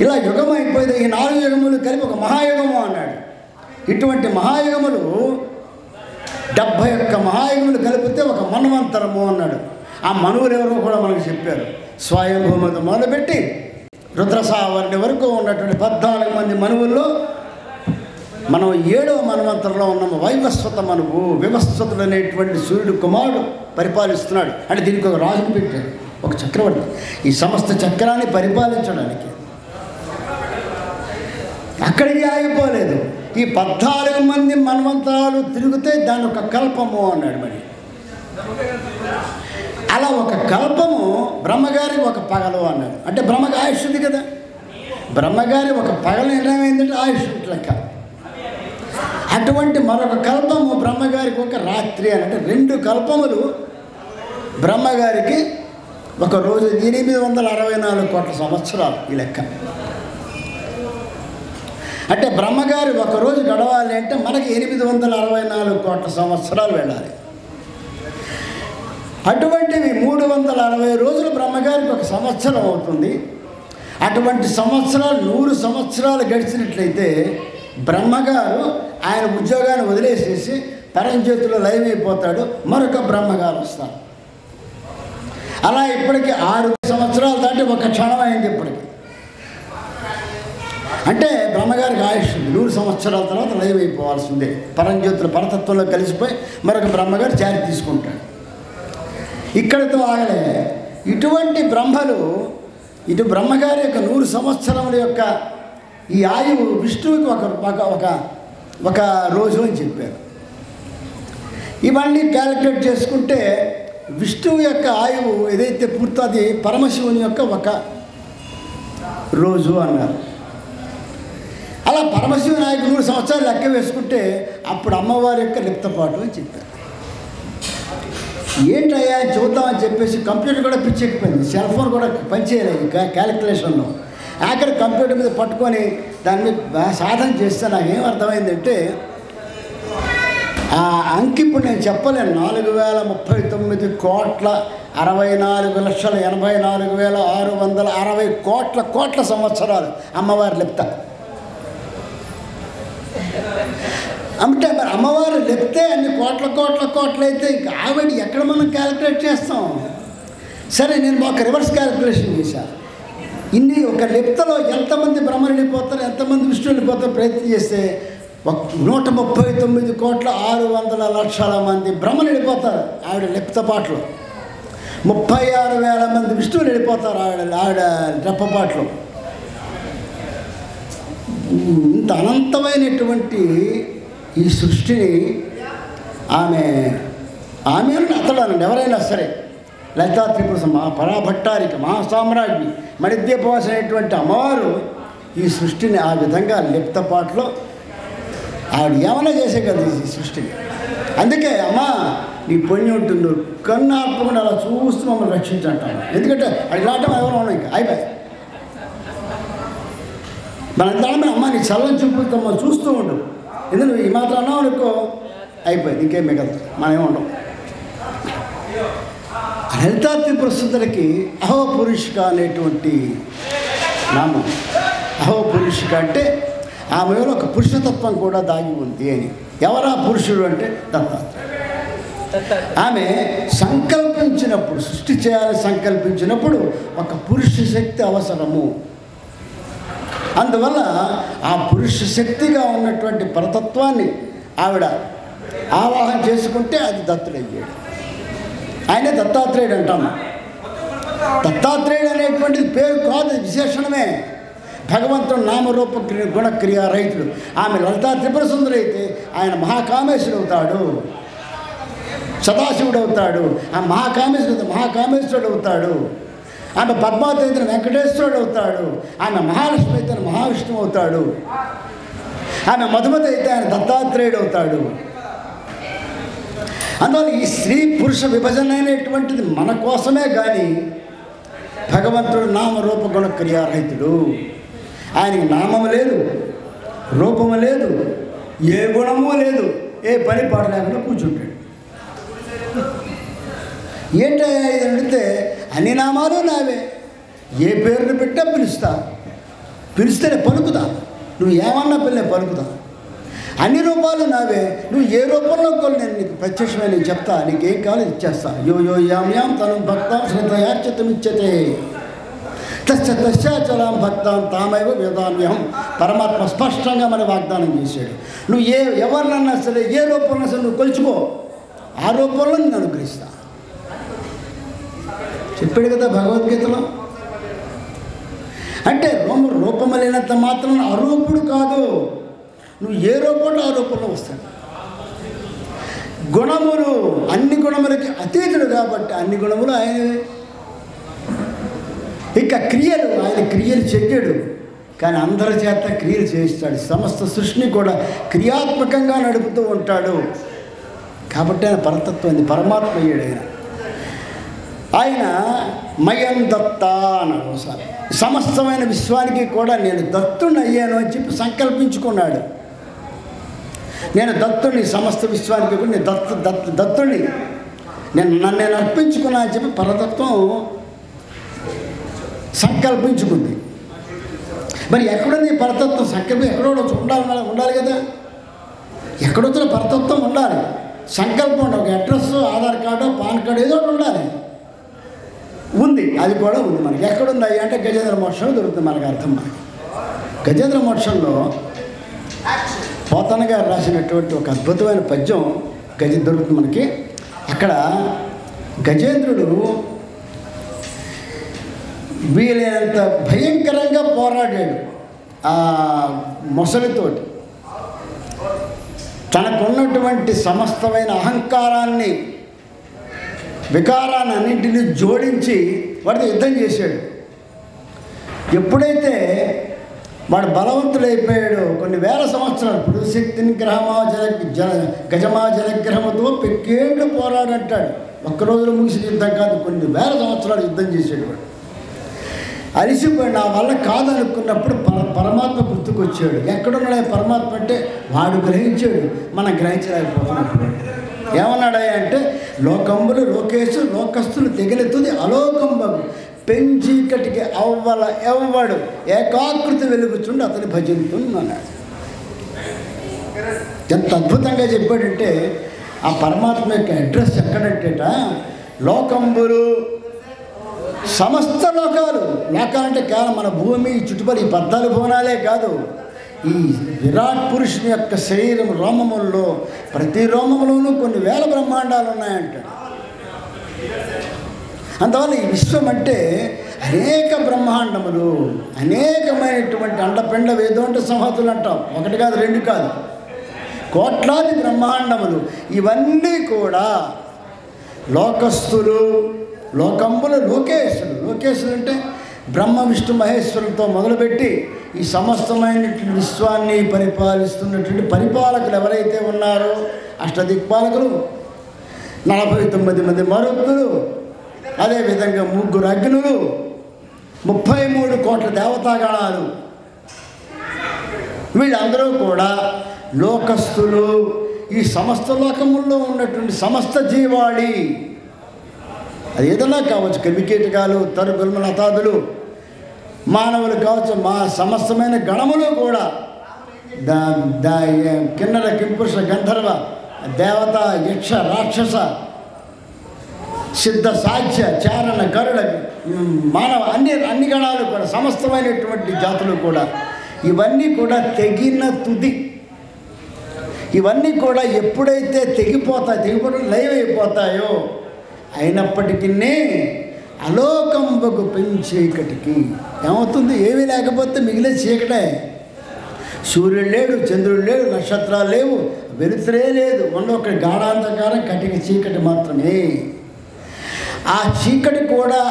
ఇలా యుగం అయిపోయింది. ఈ 4 యుగములు కలిపి ఒక మహాయుగము అన్నాడు. ఇటువంటి మహాయుగములు 71 మహాయుగములు కలిపితే ఒక మన్వంతరము అన్నాడు. ఆ మనువులు ఎవరో కూడా మనకు చెప్పారు. స్వయంభూమతో మొదలుపెట్టి రుద్రసావర్ణి వరకు ఉన్నటువంటి 14 మంది మనువుల్లో మనం 7వ మన్వంతరంలో ఉన్నాము. వైవస్వత మనువు. వివస్వతుడు అనేటువంటి సూర్యుడు కుమారుడు పరిపాలిస్తున్నాడు. అంటే దీనికి ఒక రాజును పెట్టాడు, ఒక చక్రవర్తి, ఈ సమస్త చక్రాన్ని పరిపాలించడానికి. అక్కడికి ఆగిపోలేదు. ఈ 14 మంది మన్వంతరాలు తిరిగితే దాని ఒక కల్పము అన్నాడు. మరి అలా ఒక కల్పము బ్రహ్మగారికి ఒక పగలు అన్నాడు. అంటే బ్రహ్మకి ఆయుష్ ఉంది కదా. బ్రహ్మగారి ఒక పగలు ఏమైందంటే ఆయుష్ లెక్క. అటువంటి మరొక కల్పము బ్రహ్మగారికి ఒక రాత్రి అని. అంటే 2 కల్పములు బ్రహ్మగారికి ఒక రోజు. 864 కోట్ల సంవత్సరాలు ఈ లెక్క. అంటే బ్రహ్మగారి ఒకరోజు గడవాలి అంటే మనకి 864 కోట్ల సంవత్సరాలు వెళ్ళాలి. అటువంటివి 360 రోజులు బ్రహ్మగారికి ఒక సంవత్సరం అవుతుంది. అటువంటి సంవత్సరాలు 100 సంవత్సరాలు గడిచినట్లయితే బ్రహ్మగారు ఆయన ఉద్యోగాన్ని వదిలేసేసి పరంజ్యోతిలో లైవ్ అయిపోతాడు. మరొక బ్రహ్మగారు వస్తారు. అలా ఇప్పటికి 6 సంవత్సరాలు దాటి ఒక క్షణం అయింది ఇప్పటికి. అంటే బ్రహ్మగారికి ఆయుష్ 100 సంవత్సరాల తర్వాత లైవ్ అయిపోవాల్సిందే. పరంజ్యోతుల పరతత్వంలో కలిసిపోయి మరొక బ్రహ్మగారు చారి తీసుకుంటాడు. ఇక్కడితో ఆగలే. ఇటువంటి బ్రహ్మలు ఇటు బ్రహ్మగారి యొక్క 100 సంవత్సరముల యొక్క ఈ ఆయువు విష్ణువుకి ఒక రోజు అని చెప్పారు. ఇవన్నీ క్యాలిక్యులేట్ చేసుకుంటే విష్ణువు యొక్క ఆయువు ఏదైతే పూర్తది పరమశివుని యొక్క ఒక రోజు అన్నారు. అలా పరమశివుని ఆయువు 100 సంవత్సరాలు లెక్క వేసుకుంటే అప్పుడు అమ్మవారి యొక్క లిప్తపాటు అని చెప్పారు. ఏంటయ్యా చూద్దామని చెప్పేసి కంప్యూటర్ కూడా పిచ్చెక్కిపోయింది. సెల్ ఫోన్ కూడా పనిచేయలేదు క్యాలిక్యులేషన్లో. ఆఖరి కంప్యూటర్ మీద పట్టుకొని దాని మీద సాధన చేస్తే నాకేం అర్థమైందంటే ఆ అంకి ఇప్పుడు నేను చెప్పలేను. 4,39,64,84,660 కోట్ల సంవత్సరాలు అమ్మవారి లిప్త. అంటే మరి అమ్మవారు లేపితే అన్ని కోట్ల అయితే ఇంకా ఆవిడ ఎక్కడ మనం క్యాలిక్యులేట్ చేస్తాం? సరే, నేను ఒక రివర్స్ క్యాలిక్యులేషన్ చేశాను. ఇన్ని ఒక లిప్తలో ఎంతమంది బ్రహ్మలు వెళ్ళిపోతారు, ఎంతమంది విష్ణు వెళ్ళిపోతారు ప్రయత్నం చేస్తే 139,600,00,000 మంది బ్రహ్మలు వెళ్ళిపోతారు ఆవిడ లిప్త పాటలో. 36,000 మంది విష్ణువులు వెళ్ళిపోతారు ఆవిడ రెప్పపాటలో. ఇంత అనంతమైనటువంటి ఈ సృష్టిని ఆమె అతడు ఎవరైనా సరే, లలితా త్రిపుర పరాభట్టారిక మహాసామ్రాజ్ఞి మణిద్వీపవాసి అనేటువంటి అమ్మవారు ఈ సృష్టిని ఆ విధంగా లిప్తపాట్లో ఆవిడ ఏమైనా చేసే కదా ఈ సృష్టిని. అందుకే అమ్మా నీ పుణ్యం ఉంటుంది, కన్ను ఆపకుండా అలా చూస్తూ మమ్మల్ని రక్షించంటాను. ఎందుకంటే అది లాటం ఎవరు ఉన్నాయి, ఇంకా అయిపోయి మన దాని అమ్మ నీ చల్లని చూపులతో మనం చూస్తూ ఉండు. ఎందుకు ఈ మాత్రం అన్నావు అనుకో అయిపోయింది, ఇంకేం మిగలదు, మనమే ఉండం. లలితా త్రిపుర సుందరికి అహోపురుషిక అనేటువంటి నామం. అహోపురుషిక అంటే ఆమెలో ఒక పురుషతత్వం కూడా దాగి ఉంది అని. ఎవరా పురుషుడు అంటే దత్తాత్రేయుడు. ఆమె సంకల్పించినప్పుడు, సృష్టి చేయాలని సంకల్పించినప్పుడు ఒక పురుష శక్తి అవసరము. అందువల్ల ఆ పురుష శక్తిగా ఉన్నటువంటి పరతత్వాన్ని ఆవిడ ఆవాహన చేసుకుంటే అది దత్తుడయ్యాడు. ఆయనే దత్తాత్రేయుడు అంటాము. దత్తాత్రేయుడు అనేటువంటిది పేరు కాదు, విశేషణమే. భగవంతుడు నామరూప గుణక్రియా రహితుడు. ఆమె లలితా త్రిపుర సుందరి అయితే ఆయన మహాకామేశ్వరుడు అవుతాడు, సదాశివుడు అవుతాడు. ఆ మహాకామేశ్వరుడు అవుతాడు. ఆమె పద్మావతి అయితే వెంకటేశ్వరుడు అవుతాడు. ఆమె మహాలక్ష్మి అయితే మహావిష్ణువు అవుతాడు. ఆమె మధుమతి అయితే ఆయన దత్తాత్రేయుడు అవుతాడు. అందువల్ల ఈ స్త్రీ పురుష విభజన అనేటువంటిది మన కోసమే కానీ భగవంతుడు నామరూప గుణ క్రియారహితుడు. ఆయనకి నామము లేదు, రూపము లేదు, ఏ గుణము లేదు, ఏ పని పాట లేకుండా కూర్చుంటాడు. ఏంటయ్యా ఇది అడిగితే అన్ని నామాలు నావే, ఏ పేరుని పెట్టా పిలిస్తేనే పలుకుతా, నువ్వు ఏమన్నా పిల్లే పలుకుతా. అన్ని రూపాలు నావే, నువ్వు ఏ రూపంలో కొన్ని నేను నీకు ప్రత్యక్షమే నేను చెప్తా, నీకేం కావాలో ఇచ్చేస్తా. యో యాం తనం భక్తాం శ్రద్ధయార్చితమిచ్చతే తస్యాచలాం భక్తాం తామైవ వేదామ్యహం. పరమాత్మ స్పష్టంగా మన వాగ్దానం చేశాడు. నువ్వు ఎవరినన్నా సరే, ఏ రూపంలో సరే నువ్వు కొలుచుకో, ఆ రూపంలో నేను అనుగ్రహిస్తా చెప్పాడు కదా భగవద్గీతలో. అంటే రూపము లేనంత మాత్రం అరూపుడు కాదు, నువ్వు ఏ రూపంలో ఆ రూపంలో వస్తాడు. గుణములు అన్ని గుణములకి అతీతుడు కాబట్టి అన్ని గుణములు ఆయనవే. ఇక క్రియలు ఆయన క్రియలు చెయ్యడు, కానీ అందరి చేత క్రియలు చేయిస్తాడు. సమస్త సృష్టిని కూడా క్రియాత్మకంగా నడుపుతూ ఉంటాడు. కాబట్టి ఆయన పరతత్వం, పరమాత్మ అయ్యాడు. ఆయన మయం దత్త అన్నాడు. ఒకసారి సమస్తమైన విశ్వానికి కూడా నేను దత్తుని అయ్యాను అని చెప్పి సంకల్పించుకున్నాడు. నేను దత్తుని, సమస్త విశ్వానికి కూడా నేను దత్తుని, నన్ను అర్పించుకున్నా అని చెప్పి పరతత్వం సంకల్పించుకుంది. మరి ఎక్కడుంది పరతత్వం? సంకల్పం ఎక్కడో ఉండాలి కదా, ఎక్కడొచ్చిన పరతత్వం ఉండాలి. సంకల్పం ఉండాలి, ఒక address, Aadhaar card, pan card ఏదో ఒకటి ఉండాలి. ఉంది, అది కూడా ఉంది. మనకి ఎక్కడుంది అంటే గజేంద్ర మోక్షంలో దొరుకుతుంది మనకు అర్థం. మనకి గజేంద్ర మోక్షంలో పోతన గారు రాసినటువంటి ఒక అద్భుతమైన పద్యం దొరుకుతుంది మనకి. అక్కడ గజేంద్రుడు వీలైనంత భయంకరంగా పోరాడాడు ఆ మొసలితోటి. తనకున్నటువంటి సమస్తమైన అహంకారాన్ని, వికారాన్ని అన్నింటినీ జోడించి వాడితో యుద్ధం చేశాడు. ఎప్పుడైతే వాడు బలవంతుడైపోయాడు, కొన్ని వేల సంవత్సరాలు పృథుశక్తిని గజమా జలగ్రహముతో పెక్కేళ్ళు పోరాడంటాడు. ఒక్కరోజులో ముగిసిన యుద్ధం కాదు, కొన్ని వేల సంవత్సరాలు యుద్ధం చేశాడు. వాడు అలిసిపోయాడు. నా వల్ల కాదనుకున్నప్పుడు పరమాత్మ గుర్తుకొచ్చాడు. ఎక్కడున్నాడు పరమాత్మ అంటే వాడు గ్రహించాడు, మనం గ్రహించలేకపోతున్నాడు. ఏమన్నాడా అంటే లోకంబులు లోకేశు లోకస్తులు తెగలెత్తుది అలోకంబు పెంచీకటికి అవ్వల ఎవ్వడు ఏకాకృతి వెలుగుచుండి అతని భజించున్నాడు. ఎంత అద్భుతంగా చెప్పాడంటే ఆ పరమాత్మ యొక్క అడ్రస్ ఎక్కడంటేట లోకంబులు సమస్త లోకాలు. లోకాలంటే కేవలం మన భూమి చుట్టుపక్కల ఈ 14 భువనాలే కాదు, ఈ విరాట్ పురుషుని యొక్క శరీరం రోమముల్లో ప్రతి రోమములోనూ కొన్ని వేల బ్రహ్మాండాలు ఉన్నాయంట. అందువల్ల ఈ విశ్వం అంటే అనేక బ్రహ్మాండములు, అనేకమైనటువంటి అండపిండ వేదోంట సంహతులు అంటాం. 1 కాదు 2 కాదు, కోట్లాది బ్రహ్మాండములు. ఇవన్నీ కూడా లోకస్తులు, లోకంబులు, లోకేశులు అంటే బ్రహ్మ విష్ణు మహేశ్వరులతో మొదలుపెట్టి ఈ సమస్తమైనటువంటి విశ్వాన్ని పరిపాలిస్తున్నటువంటి పరిపాలకులు ఎవరైతే ఉన్నారో అష్టదిక్పాలకులు, 49 మంది మరుత్తులు, అదేవిధంగా 3 అగ్నులు, 33 కోట్ల దేవతాగణాలు, వీళ్ళందరూ కూడా లోకస్తులు. ఈ సమస్త లోకముల్లో ఉన్నటువంటి సమస్త జీవాళి, అది ఏదైనా కావచ్చు, క్రిమికీటకాలు, తరుగులు, లతాదులు, మానవులు కావచ్చు, మా సమస్తమైన గణములు కూడా కిన్నర, కింపురుష, గంధర్వ, దేవత, యక్ష, రాక్షస, సిద్ధ, సాధ్య, చారణ, గరుడ, మానవ అన్ని గణాలు కూడా, సమస్తమైనటువంటి జాతులు కూడా, ఇవన్నీ కూడా తెగిన తుది. ఇవన్నీ కూడా ఎప్పుడైతే తెగిపోవడం లయమైపోతాయో అయినప్పటికీ అలోకంబకు పెంచీకటికి ఏమవుతుంది? ఏమీ లేకపోతే మిగిలే చీకటే. సూర్యుడు లేడు, చంద్రుడు లేడు, నక్షత్రాలు లేవు, వెలుతురే లేదు, ఒక గాఢాంధకారం, కటిక చీకటి మాత్రమే. ఆ చీకటి కూడా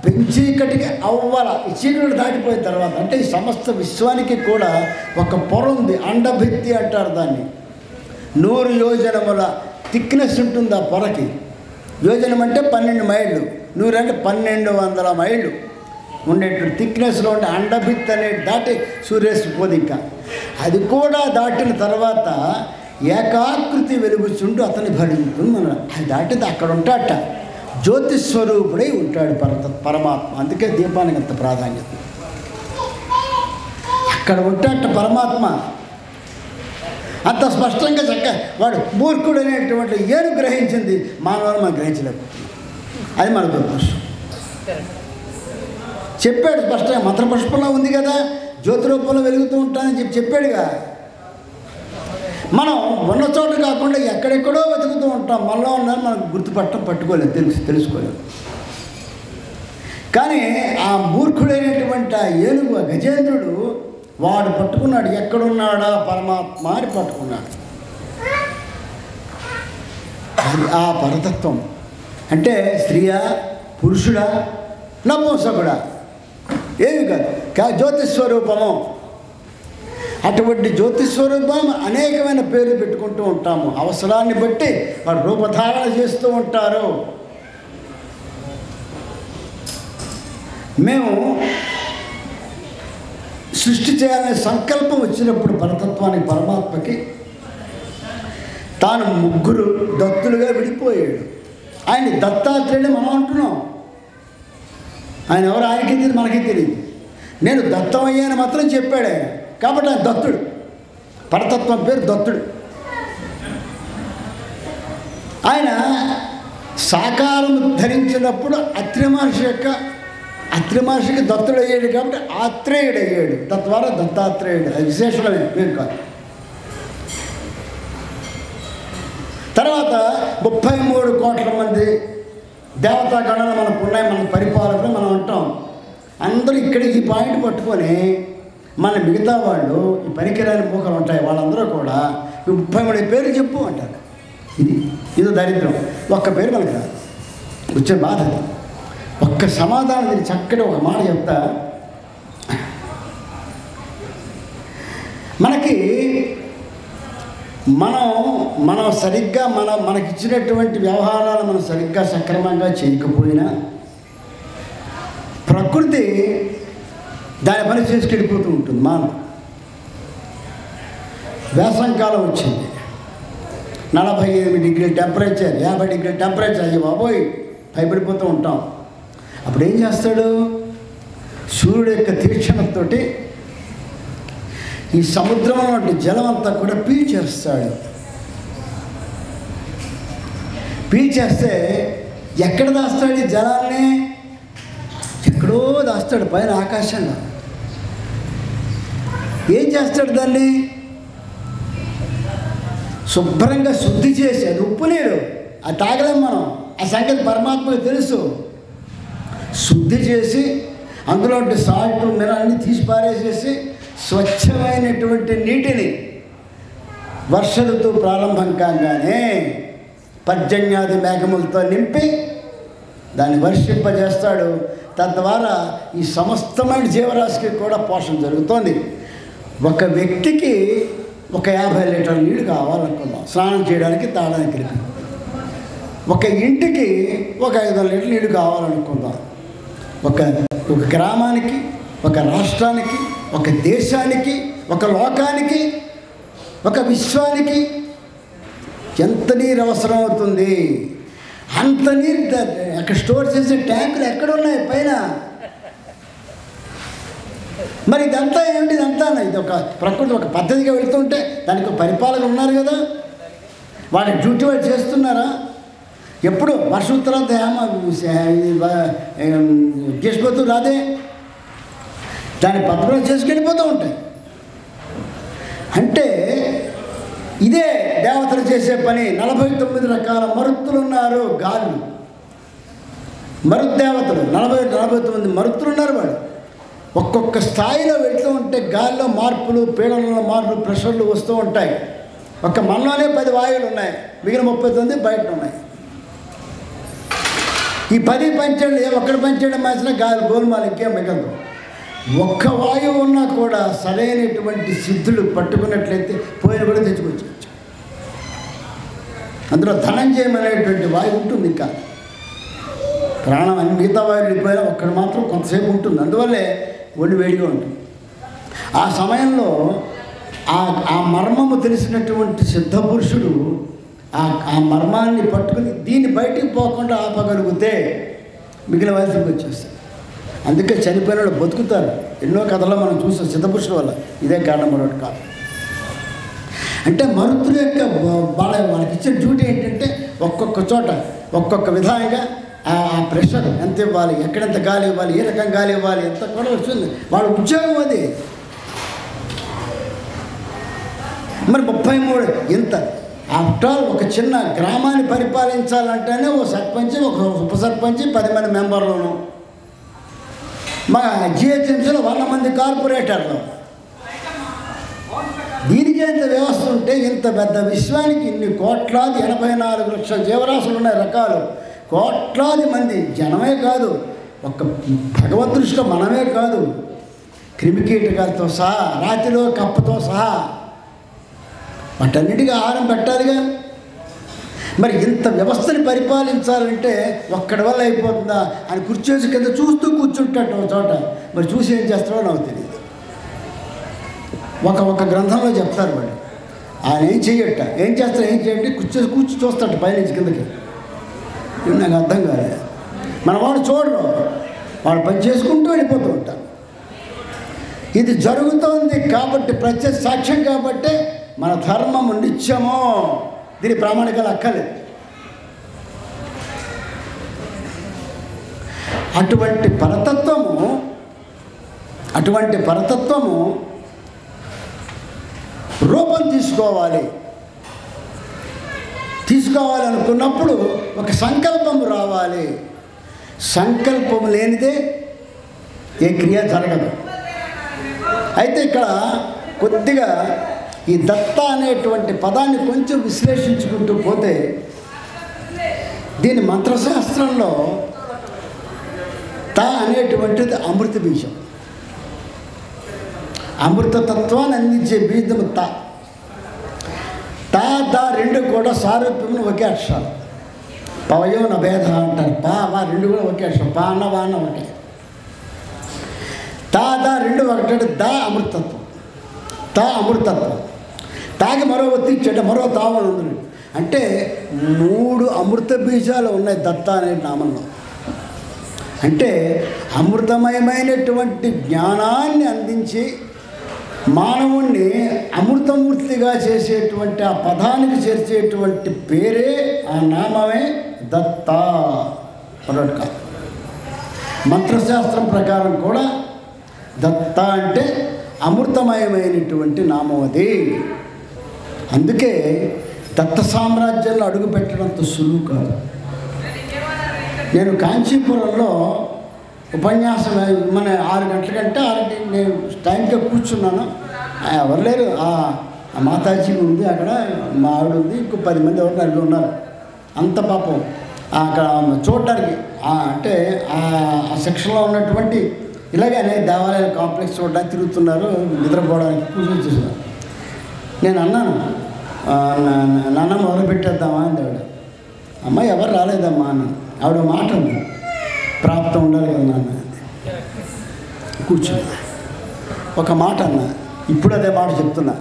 పెంచీకటికి అవ్వాల. ఈ చీకటి దాటిపోయిన తర్వాత అంటే ఈ సమస్త విశ్వానికి కూడా ఒక పొర ఉంది, అండభిత్తి అంటారు దాన్ని. 100 యోజనముల థిక్నెస్ ఉంటుంది ఆ పొరకి. యోజనం అంటే 12 మైళ్ళు, 100 అంటే 1200 మైళ్ళు ఉండేటువంటి థిక్నెస్లో ఉండే అండభిత్ అనేది దాటి సూర్యస్పోది. ఇంకా అది కూడా దాటిన తర్వాత ఏకాకృతి వెలుగుచుంటూ అతని భరించుతుంది. మన అది దాటితే అక్కడ ఉంటాట, జ్యోతిస్వరూపుడై ఉంటాడు పరమాత్మ. అందుకే దీపానికి అంత ప్రాధాన్యత. అక్కడ ఉంటాట పరమాత్మ అంత స్పష్టంగా. వాడు మూర్ఖుడు అనేటువంటి ఏను గ్రహించింది, మానవులు మనం గ్రహించలేకపోతుంది. అది మన దుర్దృష్టం. చెప్పాడు స్పష్టంగా, మంత్రపుష్పంలో ఉంది కదా, జ్యోతి రూపంలో వెలుగుతూ ఉంటానని చెప్పాడుగా. మనం ఉన్న చోట కాకుండా ఎక్కడెక్కడో వెతుకుతూ ఉంటాం. మనలో ఉన్నది మనకు పట్టుకోలేదు, తెలుసుకోలేదు. కానీ ఆ మూర్ఖుడైనటువంటి ఆ ఏనుగు, ఆ గజేంద్రుడు, వాడు పట్టుకున్నాడు. ఎక్కడున్నాడా పరమాత్మ అని పట్టుకున్నాడు. అది ఆ పరతత్వం అంటే స్త్రీయా, పురుషుడా, నపుంసకుడా, ఏమి కాదు, జ్యోతిస్వరూపము. అటువంటి జ్యోతిస్వరూపం అనేకమైన పేర్లు పెట్టుకుంటూ ఉంటాము. అవసరాన్ని బట్టి వాడు రూపధారణ చేస్తూ ఉంటారు. మేము సృష్టి చేయాలనే సంకల్పం వచ్చినప్పుడు పరతత్వానికి, పరమాత్మకి తాను 3 దత్తులుగా విడిపోయాడు. ఆయన దత్తాత్రేయుడు మనం అంటున్నాం. ఆయన ఎవరు ఆయనకి తెలియదు, మనకి తెలియదు. నేను దత్తమయ్యాను మాత్రం చెప్పాడు ఆయన. కాబట్టి ఆయన దత్తుడు. పరతత్వం పేరు దత్తుడు. ఆయన సాకారం ధరించినప్పుడు అత్రి మహర్షికి దత్తుడు అయ్యాడు. కాబట్టి ఆత్రేయుడు అయ్యాడు. తద్వారా దత్తాత్రేయుడు. అది విశేషమైన పేరు కాదు. తర్వాత 33 కోట్ల మంది దేవతా గణాలు మనకు ఉన్నాయి, మన పరిపాలకులు మనం అంటాం. అందరూ ఇక్కడ ఈ పాయింట్ పట్టుకొని మన మిగతా వాళ్ళు ఈ పనికిరాని మూకలు ఉంటాయి, వాళ్ళందరూ కూడా 33 పేర్లు చెప్పు అంటారు. ఇది దరిద్రం. ఒక్క పేరు మనకు రాదు. వచ్చే బాధ. ఒక్క సమాధానం నేను చక్కటి ఒక మాట చెప్తా. మనకి మనం సరిగ్గా మనకిచ్చినటువంటి వ్యవహారాలు మనం సరిగ్గా సక్రమంగా చేయకపోయినా ప్రకృతి దాని పని చేసుకెళ్ళిపోతూ ఉంటుంది. వేసంకాలం వచ్చింది, 48 డిగ్రీల టెంపరేచర్, 50 డిగ్రీల టెంపరేచర్, అయ్యి బాబోయ్ భయపడిపోతూ ఉంటాం. అప్పుడు ఏం చేస్తాడు? సూర్యుడు యొక్క తీక్షణతోటి ఈ సముద్రంలో వంటి జలం అంతా కూడా పీల్చేస్తాడు. పీల్చేస్తే ఎక్కడ దాస్తాడు ఈ జలాన్ని? ఎక్కడో దాస్తాడు, పైన ఆకాశంలో. ఏం చేస్తాడు దాన్ని? శుభ్రంగా శుద్ధి చేసి, అది ఉప్పు నీరు, అది తాగలేం మనం, ఆ సంగతి పరమాత్మకు తెలుసు. శుద్ధి చేసి అందులో సాల్ట్ మినరల్ని తీసి పారేసేసి స్వచ్ఛమైనటువంటి నీటిని వర్ష ఋతువు ప్రారంభం కాగానే పర్జన్యాది మేఘములతో నింపి దాన్ని వర్షింపజేస్తాడు. తద్వారా ఈ సమస్తమైన జీవరాశికి కూడా పోషణ జరుగుతోంది. ఒక వ్యక్తికి ఒక 50 లీటర్ల నీళ్ళు కావాలనుకుందాం, స్నానం చేయడానికి, తాగడానికి కలిపి. ఒక ఇంటికి ఒక 500 లీటర్ల నీళ్ళు కావాలనుకుందాం. ఒక గ్రామానికి, ఒక రాష్ట్రానికి, ఒక దేశానికి, ఒక లోకానికి, ఒక విశ్వానికి ఎంత నీరు అవసరం అవుతుంది? అంత నీరు అక్కడ స్టోర్ చేసే ట్యాంకులు ఎక్కడున్నాయి? పైన. మరి ఇదంతా ఏమిటి? ఇదంతా ఇది ఒక ప్రకృతి ఒక పద్ధతిగా వెళుతుంటే దానికి ఒక పరిపాలకులు ఉన్నారు కదా, వాళ్ళ డ్యూటీ వాళ్ళు చేస్తున్నారా? ఎప్పుడు వర్షం తర్వాత గ్రీష్మఋతువు రాదే, దాన్ని పద్ధతిలో చేసుకెళ్ళిపోతూ ఉంటాయి. అంటే ఇదే దేవతలు చేసే పని. 49 రకాల మరుత్తులు ఉన్నారు, గాళ్ళు, మరుద్దేవతలు. 49 మరుత్తులు ఉన్నారు. వాళ్ళు ఒక్కొక్క స్థాయిలో వెళుతూ ఉంటే గాల్లో మార్పులు, పీడనంలో మార్పులు, ప్రెషర్లు వస్తూ ఉంటాయి. ఒక మనలోనే 10 వాయువులు ఉన్నాయి, మిగిలిన 39 బయట ఉన్నాయి. ఈ 10 పంచండి, ఒక్కడి పంచడం మాసిన గాలి గోల్మాలు ఇంకేం మిగలదు. ఒక్క వాయువు ఉన్నా కూడా సరైనటువంటి సిద్ధులు పట్టుకున్నట్లయితే పోయిన కూడా తెచ్చుకోవచ్చు. అందులో ధనంజయం అనేటువంటి వాయువు ఉంటుంది. ఇంకా ప్రాణం అన్ని మిగతా వాయువు వెళ్ళిపోయినా ఒక్కడు మాత్రం కొంతసేపు ఉంటుంది. అందువల్లే ఒళ్ళు వేడిగా ఉంటుంది. ఆ సమయంలో ఆ మర్మము తెలిసినటువంటి సిద్ధపురుషుడు ఆ మర్మాన్ని పట్టుకుని దీన్ని బయటికి పోకుండా ఆపగలిగితే మిగిలిన వయసుకి వచ్చేస్తాయి. అందుకే చనిపోయిన వాళ్ళు బతుకుతారు. ఎన్నో కథలో మనం చూసాం సిద్ధపురుషుల వల్ల. ఇదే కారణం, మరొకటి కాదు. అంటే మరుతుల యొక్క వాళ్ళకి ఇచ్చిన డ్యూటీ ఏంటంటే ఒక్కొక్క చోట ఒక్కొక్క విధంగా ఆ ప్రెషర్ ఎంత ఇవ్వాలి, ఎక్కడెంత గాలి ఇవ్వాలి, ఏ రకం గాలి ఇవ్వాలి, ఎంత కూడా వస్తుంది. వాళ్ళ ఉద్యోగం అది. మరి 33 ఇంత ఆఫ్టర్ ఆల్ ఒక చిన్న గ్రామాన్ని పరిపాలించాలంటేనే ఓ సర్పంచ్, ఒక ఉప సర్పంచ్, 10 మంది మెంబర్లను, మా జిహెచ్ఎంసీలో 100 మంది కార్పొరేటర్లు. దీనికి ఎంత వ్యవస్థ ఉంటే ఇంత పెద్ద విశ్వానికి ఇన్ని కోట్లాది 84 లక్షల జీవరాశులు ఉన్నాయి, రకాలు, కోట్లాది మంది జనమే కాదు, ఒక్క భగవద్ దృష్టిలో మనమే కాదు, క్రిమికీటకాలతో సహా, రాతిలో కప్పతో సహా వాటన్నిటికీ ఆహారం పెట్టాలిగా. మరి ఇంత వ్యవస్థని పరిపాలించాలంటే ఒక్కడి వల్ల అయిపోతుందా అని కుర్చేసి కింద చూస్తూ కూర్చుంటాడు ఒక చోట. మరి చూసి ఏం చేస్తాడో నాకు తెలియదు. ఒక గ్రంథంలో చెప్తారు వాడు, ఆయన ఏం చెయ్యట, ఏం చేస్తాడు, ఏం చేయండి, కూర్చొని చూస్తాడు పైనుంచి కిందకి. నాకు అర్థం కాలేదు. మన వాడు చూడరు, వాడు పని చేసుకుంటూ వెళ్ళిపోతూ ఉంటారు. ఇది జరుగుతోంది కాబట్టి, ప్రత్యక్ష సాక్ష్యం కాబట్టి మన ధర్మము నిత్యమో, దీని ప్రామాణికాలు అక్కర్లేదు. అటువంటి పరతత్వము రూపం తీసుకోవాలనుకున్నప్పుడు ఒక సంకల్పం రావాలి. సంకల్పం లేనిదే ఏ క్రియ జరగదు. అయితే ఇక్కడ కొద్దిగా ఈ దత్త అనేటువంటి పదాన్ని కొంచెం విశ్లేషించుకుంటూ పోతే, దీని మంత్రశాస్త్రంలో త అనేటువంటిది అమృత బీజం, అమృతతత్వాన్ని అందించే బీజము త. ద రెండు కూడా సారూప్యములు ఒకే అక్షరాలు. పవయో నభేద అంటారు. వా రెండు కూడా ఒకే అక్షరం. పా అన్న వా అన్న ఒకటే. ద రెండు ఒకటే. ద అమృతత్వం, త అమృతత్వం. తాగి మరో ఒత్తిచ్చాడు, మరో తావని ఉంది. అంటే 3 అమృత బీజాలు ఉన్నాయి దత్త అనే నామంలో. అంటే అమృతమయమైనటువంటి జ్ఞానాన్ని అందించి మానవుణ్ణి అమృతమూర్తిగా చేసేటువంటి ఆ పదానికి చేర్చేటువంటి పేరే, ఆ నామమే దత్త. మరొకటి కాదు. మంత్రశాస్త్రం ప్రకారం కూడా దత్త అంటే అమృతమయమైనటువంటి నామం అది. అందుకే దత్త సామ్రాజ్యంలో అడుగు పెట్టడంత సులువు కాదు. నేను కాంచీపురంలో ఉపన్యాసం మన 6 గంటల కంటే 6 నేను టైంకే కూర్చున్నాను. ఎవరు లేరు. ఆ మాతాజీ ఉంది అక్కడ, మా ఆవిడ ఉంది, ఇంకో 10 మంది ఎవరు అక్కడ ఉన్నారు. అంత పాపం అక్కడ చూడడానికి అంటే ఆ సెక్షన్లో ఉన్నటువంటి ఇలాగే అనేక దేవాలయాల కాంప్లెక్స్ చూడడానికి తిరుగుతున్నారు, నిద్రపోవడానికి కూర్చొని చేస్తున్నారు. నేను అన్నాను, నాన్న మొదలు పెట్టేద్దామా అంది ఆవిడ. అమ్మ ఎవరు రాలేదమ్మా అన్నాను. ఆవిడ మాట ఉంది, ప్రాప్తం ఉండాలి కదా నాన్న. కూర్చో, ఒక మాట అన్నా, ఇప్పుడు అదే మాట చెప్తున్నా.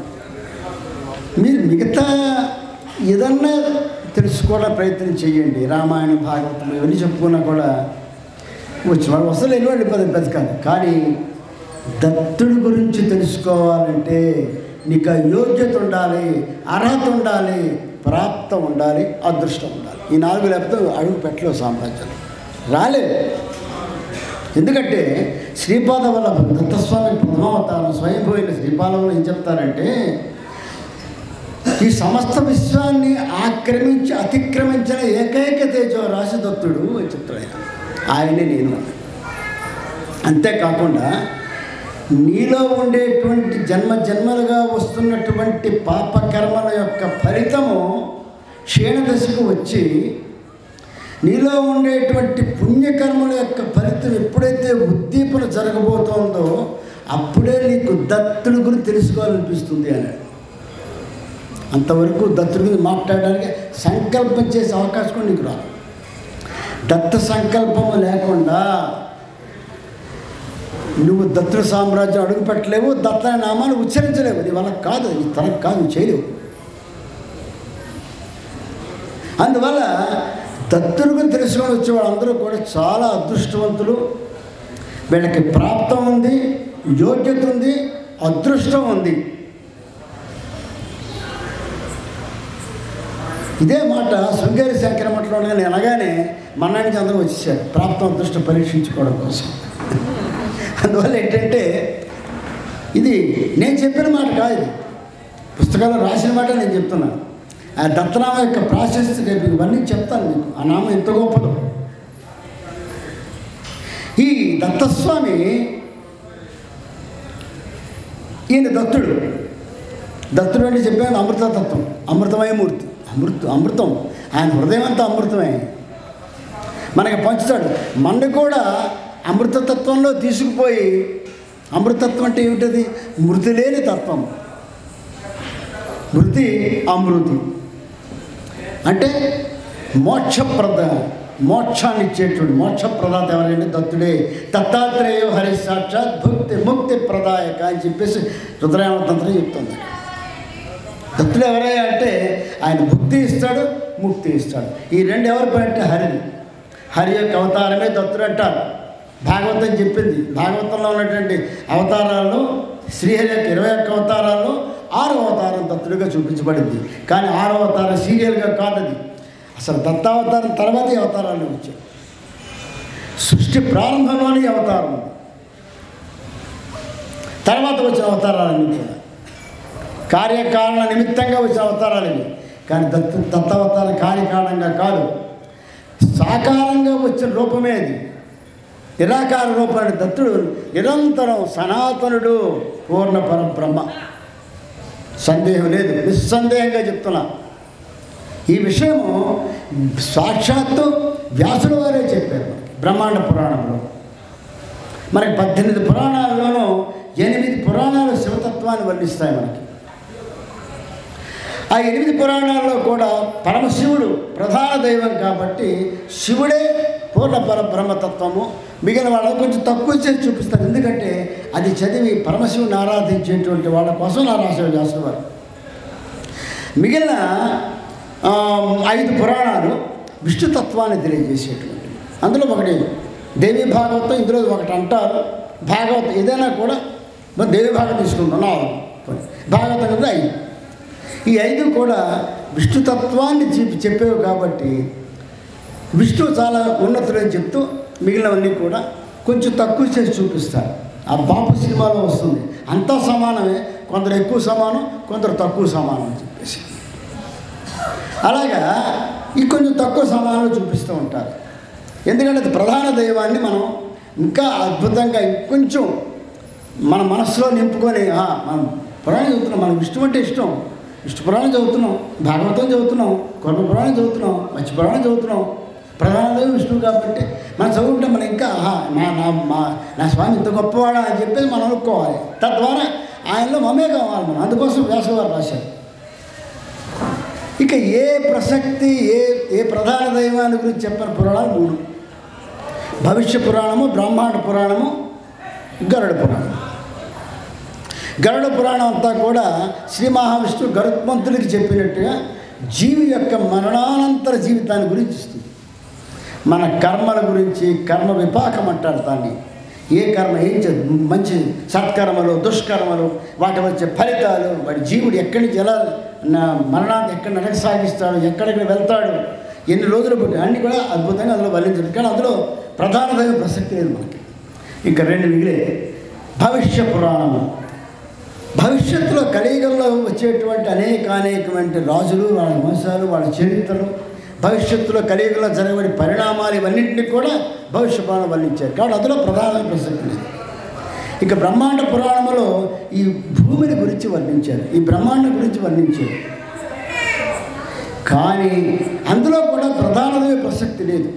మీరు మిగతా ఏదన్నా తెలుసుకోవడం ప్రయత్నం చేయండి. రామాయణం, భాగవతం ఇవన్నీ చెప్పుకున్నా కూడా వచ్చిన వాళ్ళు వస్తలు ఎటువంటి బతకాలి. కానీ దత్తుడి గురించి తెలుసుకోవాలంటే నీకు యోగ్యత ఉండాలి, అర్హత ఉండాలి, ప్రాప్తం ఉండాలి, అదృష్టం ఉండాలి. ఈ 4 లేకపోతే అడుగు పెట్టలేవు సామ్రాజ్యాలు, రాలేదు. ఎందుకంటే శ్రీపాద వల్లభ దత్తస్వామి ప్రథమావతారం స్వయంభూయిన శ్రీపాదంలో ఏం చెప్తారంటే, ఈ సమస్త విశ్వాన్ని ఆక్రమించి అతిక్రమించిన ఏకైక తేజో రాశి దత్తుడు అని చెప్తాడు. ఆయనే నేను. అంతేకాకుండా నీలో ఉండేటువంటి జన్మలుగా వస్తున్నటువంటి పాపకర్మల యొక్క ఫలితము క్షీణదశకు వచ్చి నీలో ఉండేటువంటి పుణ్యకర్మల యొక్క ఫలితం ఎప్పుడైతే ఉద్దీపన జరగబోతోందో అప్పుడే నీకు దత్తుడి గురించి తెలుసుకోవాలనిపిస్తుంది అన్నాడు. అంతవరకు దత్తుడి గురించి మాట్లాడడానికి సంకల్పం చేసే అవకాశం కూడా నీకు రాదు. దత్త సంకల్పము లేకుండా నువ్వు దత్తుడి సామ్రాజ్యం అడుగు పెట్టలేవు, దత్త నామాన్ని ఉచ్చరించలేవు. నీ వల్ల కాదు, నీ తనకు కాదు, నువ్వు చేయలేవు. అందువల్ల దత్తుడి గురించి తెలుసుకొని వచ్చే వాళ్ళందరూ కూడా చాలా అదృష్టవంతులు. వీళ్ళకి ప్రాప్తం ఉంది, యోగ్యత ఉంది, అదృష్టం ఉంది. ఇదే మాట శృంగేరి శంకర మఠంలో నేను అనగానే మన్నానికి అందరూ వచ్చేసారు ప్రాప్తం అదృష్టం పరీక్షించుకోవడం కోసం. అందువల్ల ఏంటంటే ఇది నేను చెప్పిన మాట కాదు, ఇది పుస్తకాల్లో రాసిన మాట నేను చెప్తున్నాను. ఆ దత్తనామ యొక్క ప్రాశస్త్యం రేపు ఇవన్నీ చెప్తాను మీకు. ఆ నామం ఎంత గొప్పదో. ఈ దత్తస్వామి ఈయన దత్తుడు. దత్తుడు అంటే చెప్పాను అమృతతత్వం, అమృతమయ మూర్తి. అమృతం ఆయన హృదయం అంతా అమృతమే మనకి పంచుతాడు. మన కూడా అమృతతత్వంలో తీసుకుపోయి, అమృతత్వం అంటే ఏమిటది? మృతి లేని తత్వం. మృతి అమృతి అంటే మోక్షాన్ని ఇచ్చేటువంటి మోక్షప్రదాత ఎవరంటే దత్తుడే. దత్తాత్రేయో హరి సాక్షాత్ ముక్తి ప్రదాయక అని చెప్పేసి రుద్రాయణతంత్రం చెప్తుంది. దత్తుడు ఎవరయ్యా అంటే ఆయన బుద్ధి ఇస్తాడు, ముక్తి ఇస్తాడు. ఈ 2 ఎవరి అంటే హరి యొక్క అవతారమే దత్తుడు అంటారు. భాగవతం చెప్పింది. భాగవతంలో ఉన్నటువంటి అవతారాల్లో శ్రీహరి యొక్క 21 అవతారాల్లో 6వ అవతారం దత్తుడిగా చూపించబడింది. కానీ 6వ అవతారం సీరియల్గా కాదది. అసలు దత్తావతారం తర్వాత ఈ అవతారాలు వచ్చాయి. సృష్టి ప్రారంభంలోని అవతారం, తర్వాత వచ్చిన అవతారాలన్నీ కూడా కార్యకారణ నిమిత్తంగా వచ్చిన అవతారాలు ఇవి. కానీ దత్తావతారం కార్యకారణంగా కాదు, సాకారంగా వచ్చిన రూపమే అది. నిరాకార రూపాన్ని దత్తుడు నిరంతరం సనాతనుడు, పూర్ణ పరబ్రహ్మ, సందేహం లేదు. నిస్సందేహంగా చెప్తున్నా. ఈ విషయము సాక్షాత్తు వ్యాసుల వారే చెప్పారు మనకి బ్రహ్మాండ పురాణంలో. మనకి 18 పురాణాల్లోనూ 8 పురాణాలు శివతత్వాన్ని వర్ణిస్తాయి మనకి. ఆ 8 పురాణాల్లో కూడా పరమశివుడు ప్రధాన దైవం కాబట్టి శివుడే పూర్ణ పరబ్రహ్మతత్వము. మిగిలిన వాళ్ళకు కొంచెం తక్కువ చేసి చూపిస్తారు. ఎందుకంటే అది చదివి పరమశివుని ఆరాధించేటువంటి వాళ్ళ కోసం నా రాశాడు వ్యాసుల వారు. మిగిలిన 5 పురాణాలు విష్ణుతత్వాన్ని తెలియజేసేటువంటి. అందులో ఒకటి దేవీ భాగవతం, ఇందులో ఒకటి అంటారు. భాగవతం ఏదైనా కూడా మరి దేవి భాగం తీసుకుందాం 4, భాగవతం కదా 5. ఈ 5 కూడా విష్ణుతత్వాన్ని చెప్పేవి కాబట్టి విష్ణువు చాలా ఉన్నతులని చెప్తూ మిగిలినవన్నీ కూడా కొంచెం తక్కువ చేసి చూపిస్తారు. ఆ బాపు సినిమాలో వస్తుంది, అంతా సమానమే, కొందరు ఎక్కువ సమానం, కొందరు తక్కువ సమానం అని చెప్పేసి. అలాగా ఈ కొంచెం తక్కువ సమానంలో చూపిస్తూ ఉంటారు. ఎందుకంటే అది ప్రధాన దైవాన్ని మనం ఇంకా అద్భుతంగా ఇంకొంచెం మన మనసులో నింపుకొని మనం పురాణం చదువుతున్నాం, మనకు విష్ణు అంటే ఇష్టం, విష్ణు పురాణం చదువుతున్నాం, భాగవతం చదువుతున్నాం, కొర్మ పురాణం చదువుతున్నాం, మత్స్య పురాణం చదువుతున్నాం. ప్రధాన దైవం విష్ణువు కాబట్టి మనం చదువుకుంటే మనం ఇంకా నా స్వామి ఇంత గొప్పవాడా అని చెప్పేసి మనం అనుకోవాలి. తద్వారా ఆయనలో మమే కావాలి మనం. అందుకోసం వ్యాసవారు రాశారు. ఇక ఏ ప్రసక్తి ఏ ప్రధాన దైవాన్ని గురించి చెప్పిన పురాణాలు 3: భవిష్య పురాణము, బ్రహ్మాండ పురాణము, గరుడ పురాణం. గరుడ పురాణం అంతా కూడా శ్రీ మహావిష్ణువు గరుత్మంతుడికి చెప్పినట్టుగా జీవి యొక్క మరణానంతర జీవితాన్ని గురించి ఇస్తుంది. మన కర్మల గురించి, కర్మ విపాకం అంటారు దాన్ని. ఏ కర్మ ఏం మంచి సత్కర్మలు, దుష్కర్మలు, వాటి వచ్చే ఫలితాలు, వాడి జీవుడు ఎక్కడి నుంచి ఎలా మరణాన్ని ఎక్కడ నడకసాగిస్తాడు, ఎక్కడికి వెళ్తాడు, ఎన్ని రోజులు పుట్టి అన్నీ కూడా అద్భుతంగా అందులో వర్ణించారు. కానీ అందులో ప్రధానమైన ప్రసక్తి లేదు మనకి. ఇంకా 2 మిగిలే. భవిష్య పురాణము, భవిష్యత్తులో కలియుగంలో వచ్చేటువంటి అనేకమైన రాజులు, వాళ్ళ వంశాలు, వాళ్ళ చరిత్రలు, భవిష్యత్తులో కలియుగంలో జరగబడి పరిణామాలు, ఇవన్నింటినీ కూడా భవిష్య పురాణం వర్ణించారు. కాబట్టి అందులో ప్రధానమైన ప్రసక్తి లేదు. ఇక బ్రహ్మాండ పురాణంలో ఈ భూమిని గురించి వర్ణించారు, ఈ బ్రహ్మాండం గురించి వర్ణించారు. కానీ అందులో కూడా ప్రధానమైన ప్రసక్తి లేదు.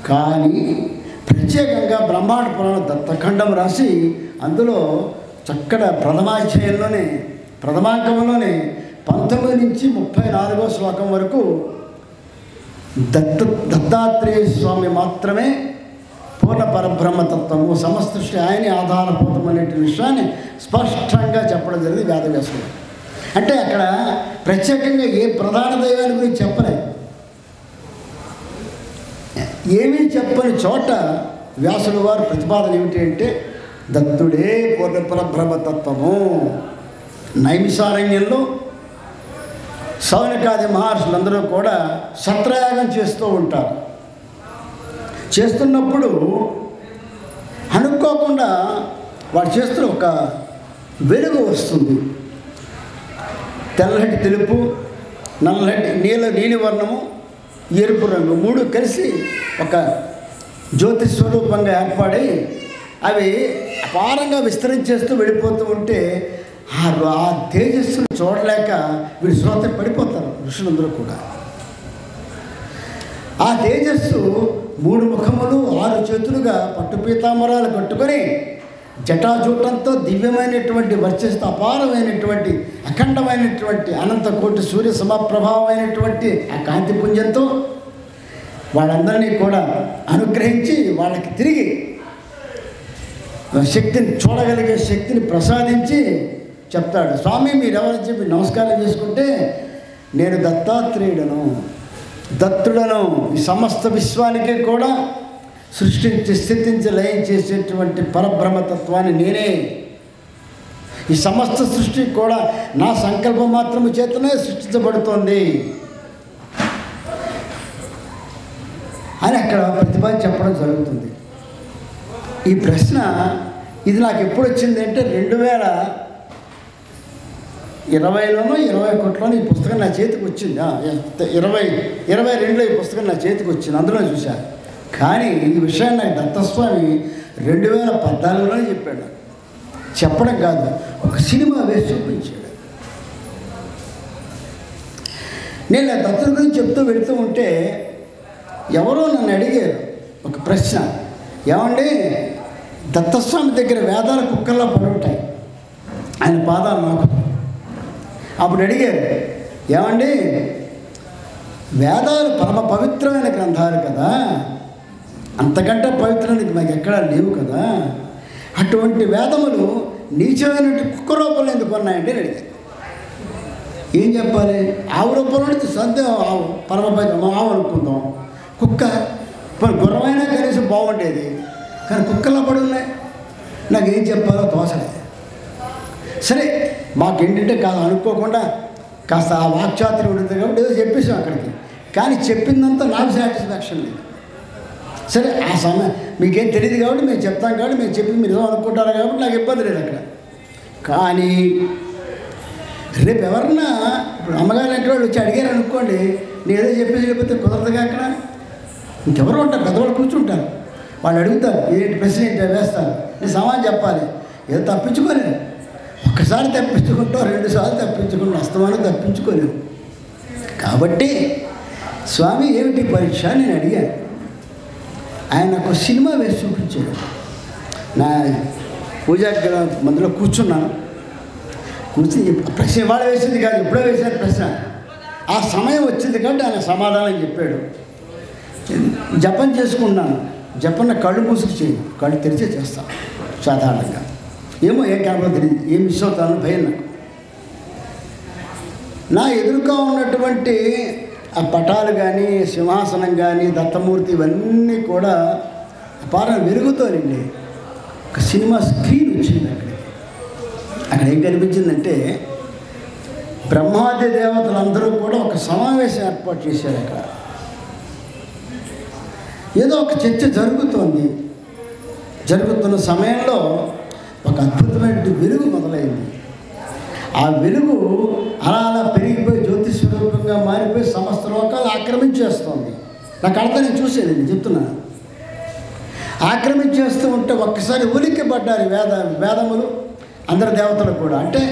కానీ ప్రత్యేకంగా బ్రహ్మాండ పురాణం దత్తఖండం రాసి అందులో చక్కడ ప్రథమాధ్యాయంలోనే ప్రథమాంకంలోనే 19 నుంచి 34వ శ్లోకం వరకు దత్తాత్రేయ స్వామి మాత్రమే పూర్ణ పరబ్రహ్మతత్వము, సమస్త సృష్టి ఆయనే ఆధారభూతం అనే విషయాన్ని స్పష్టంగా చెప్పడం జరిగింది వేదవ్యాసుడు. అంటే అక్కడ ప్రత్యేకంగా ఏ ప్రధాన దైవాన్ని గురించి చెప్పలేదు. ఏమీ చెప్పని చోట వ్యాసుడు వారు ప్రతిపాదన ఏమిటి అంటే దత్తుడే పూర్ణ పరబ్రహ్మతత్వము. నైమిషారణ్యంలో సౌనకాది మహర్షులందరూ కూడా సత్రయాగం చేస్తూ ఉంటారు. చేస్తున్నప్పుడు అనుకోకుండా వాడు చేస్తున్న ఒక వెలుగు వస్తుంది. తెల్లటి తెలుపు, నల్లటి నీలివర్ణము, ఎరుపు రంగు 3 కలిసి ఒక జ్యోతి స్వరూపంగా ఏర్పడి అవి అపారంగా విస్తరించేస్తూ వెళ్ళిపోతూ ఉంటే ఆ తేజస్సును చూడలేక వీడు శ్రోత పడిపోతారు ఋషులందరూ కూడా. ఆ తేజస్సు 3 ముఖములు 6 చేతులుగా పట్టు పీతాంబరాలు కట్టుకొని జటాజూటంతో దివ్యమైనటువంటి వర్చస్సు, అపారమైనటువంటి అఖండమైనటువంటి అనంత కోటి సూర్య సమప్రభావమైనటువంటి ఆ కాంతిపుంజంతో వాళ్ళందరినీ కూడా అనుగ్రహించి వాళ్ళకి తిరిగి శక్తిని చూడగలిగే శక్తిని ప్రసాదించి చెప్తాడు. స్వామి మీరెవరని చెప్పి నమస్కారం చేసుకుంటే నేను దత్తాత్రేయుడను, దత్తుడను, ఈ సమస్త విశ్వానికి కూడా సృష్టించి స్థితించి లయం చేసేటువంటి పరబ్రహ్మతత్వాన్ని నేనే. ఈ సమస్త సృష్టి కూడా నా సంకల్పం మాత్రము చేతనే సృష్టించబడుతోంది అని అక్కడ ప్రతిపాదన చెప్పడం జరుగుతుంది. ఈ ప్రశ్న ఇది నాకు ఎప్పుడు వచ్చింది అంటే 2020లోనో 2021లోనో ఈ పుస్తకం నా చేతికి వచ్చింది. 2022లో ఈ పుస్తకం నా చేతికి వచ్చింది, అందులో చూశాను. కానీ ఈ విషయాన్ని నాకు దత్తస్వామి 2014లోనే చెప్పాడు. చెప్పడం కాదు, ఒక సినిమా వేసి చూపించాడు. నేను ఆ దత్తుల గురించి చెప్తూ వెళుతూ ఉంటే ఎవరో నన్ను అడిగారు ఒక ప్రశ్న, ఏమండి దత్తస్వామి దగ్గర వేదాలు కుక్కల్లో పడి ఉంటాయి, ఆయన పాదాలు నాకు. అప్పుడు అడిగారు, ఏమండి వేదాలు పరమ పవిత్రమైన గ్రంథాలు కదా, అంతకంటే పవిత్రానికి మాకు ఎక్కడా లేవు కదా, అటువంటి వేదములు నీచమైనటువంటి కుక్క రూపంలో ఎందుకు ఉన్నాయండి అని అడిగారు. ఏం చెప్పాలి? ఆవు రూపంలో నుంచి సందేహం, ఆవు పరమ పవిత్రం ఆవు అనుకుందాం, కుక్క గుర్రమైనా కనీసం బాగుండేది, కానీ కుక్కలా పడి ఉన్నాయి. నాకు ఏం చెప్పాలో తోచలేదు. సరే మాకేంటంటే కాదు అనుకోకుండా కాస్త ఆ వాక్చాతుర్యం ఉంటుంది కాబట్టి ఏదో చెప్పేసాం అక్కడికి. కానీ చెప్పిందంతా నాకు సాటిస్ఫాక్షన్ లేదు. సరే ఆ సమయం మీకేం తెలియదు కాబట్టి మేము చెప్తాం కాబట్టి మేము చెప్పి మీరు ఏదో అనుకుంటారు కాబట్టి నాకు ఇబ్బంది లేదు అక్కడ. కానీ రేపు ఎవరన్నా ఇప్పుడు అమ్మగారు లాంటి వాళ్ళు వచ్చి అడిగారు అనుకోండి, నేను ఏదో చెప్పేసి లేకపోతే కుదరదుగా అక్కడ. ఇంకెవరు ఉంటారు, పెద్దవాళ్ళు కూర్చుంటారు, వాళ్ళు అడుగుతారు ఏంటి ప్రశ్న ఏంటి వేస్తారు, నేను సమాధానం చెప్పాలి. ఏదో తప్పించుకోలేను, ఒక్కసారి తప్పించుకుంటాం, 2 సార్లు తప్పించుకుంటాం, అస్తమానం తప్పించుకోలేము. కాబట్టి స్వామి ఏమిటి పరీక్ష నేను అడిగాను. ఆయన నాకు సినిమా వేసి చూపించాడు. నా పూజా మందులో కూర్చున్నాను. కూర్చుని ప్రశ్న ఇవాళ వేసింది కాదు, ఎప్పుడో వేశారు ప్రశ్న. ఆ సమయం వచ్చింది కాబట్టి ఆయన సమాధానం చెప్పాడు. జపం చేసుకున్నాను. జపన్న కళ్ళు మూసుకు చేయను, కళ్ళు తెరిచే చేస్తాను సాధారణంగా. ఏమో ఏం కనపడదు, తెలియదు, ఏం మిస్ అవుతానని భయం నాకు. నా ఎదురుగా ఉన్నటువంటి ఆ పటాలు కానీ, సింహాసనం కానీ, దత్తమూర్తి ఇవన్నీ కూడా అపార వెలుగుతోనండి. ఒక సినిమా స్క్రీన్ వచ్చింది అక్కడ ఏం కనిపించిందంటే బ్రహ్మాది దేవతలందరూ కూడా ఒక సమావేశం ఏర్పాటు చేశారు. అక్కడ ఏదో ఒక చర్చ జరుగుతున్న సమయంలో ఒక అద్భుతమైన వెలుగు మొదలైంది. ఆ వెలుగు అలా అలా పెరిగిపోయి జ్యోతిస్వరూపంగా మారిపోయి సమస్త లోకాలు ఆక్రమించేస్తోంది. నా కళ్ళతో నేను చూసాను, నేను చెప్తున్నాను. ఆక్రమించేస్తూ ఉంటే ఒక్కసారి ఉలిక్కి పడ్డారు వేదములు, అందరి దేవతలు కూడా. అంటే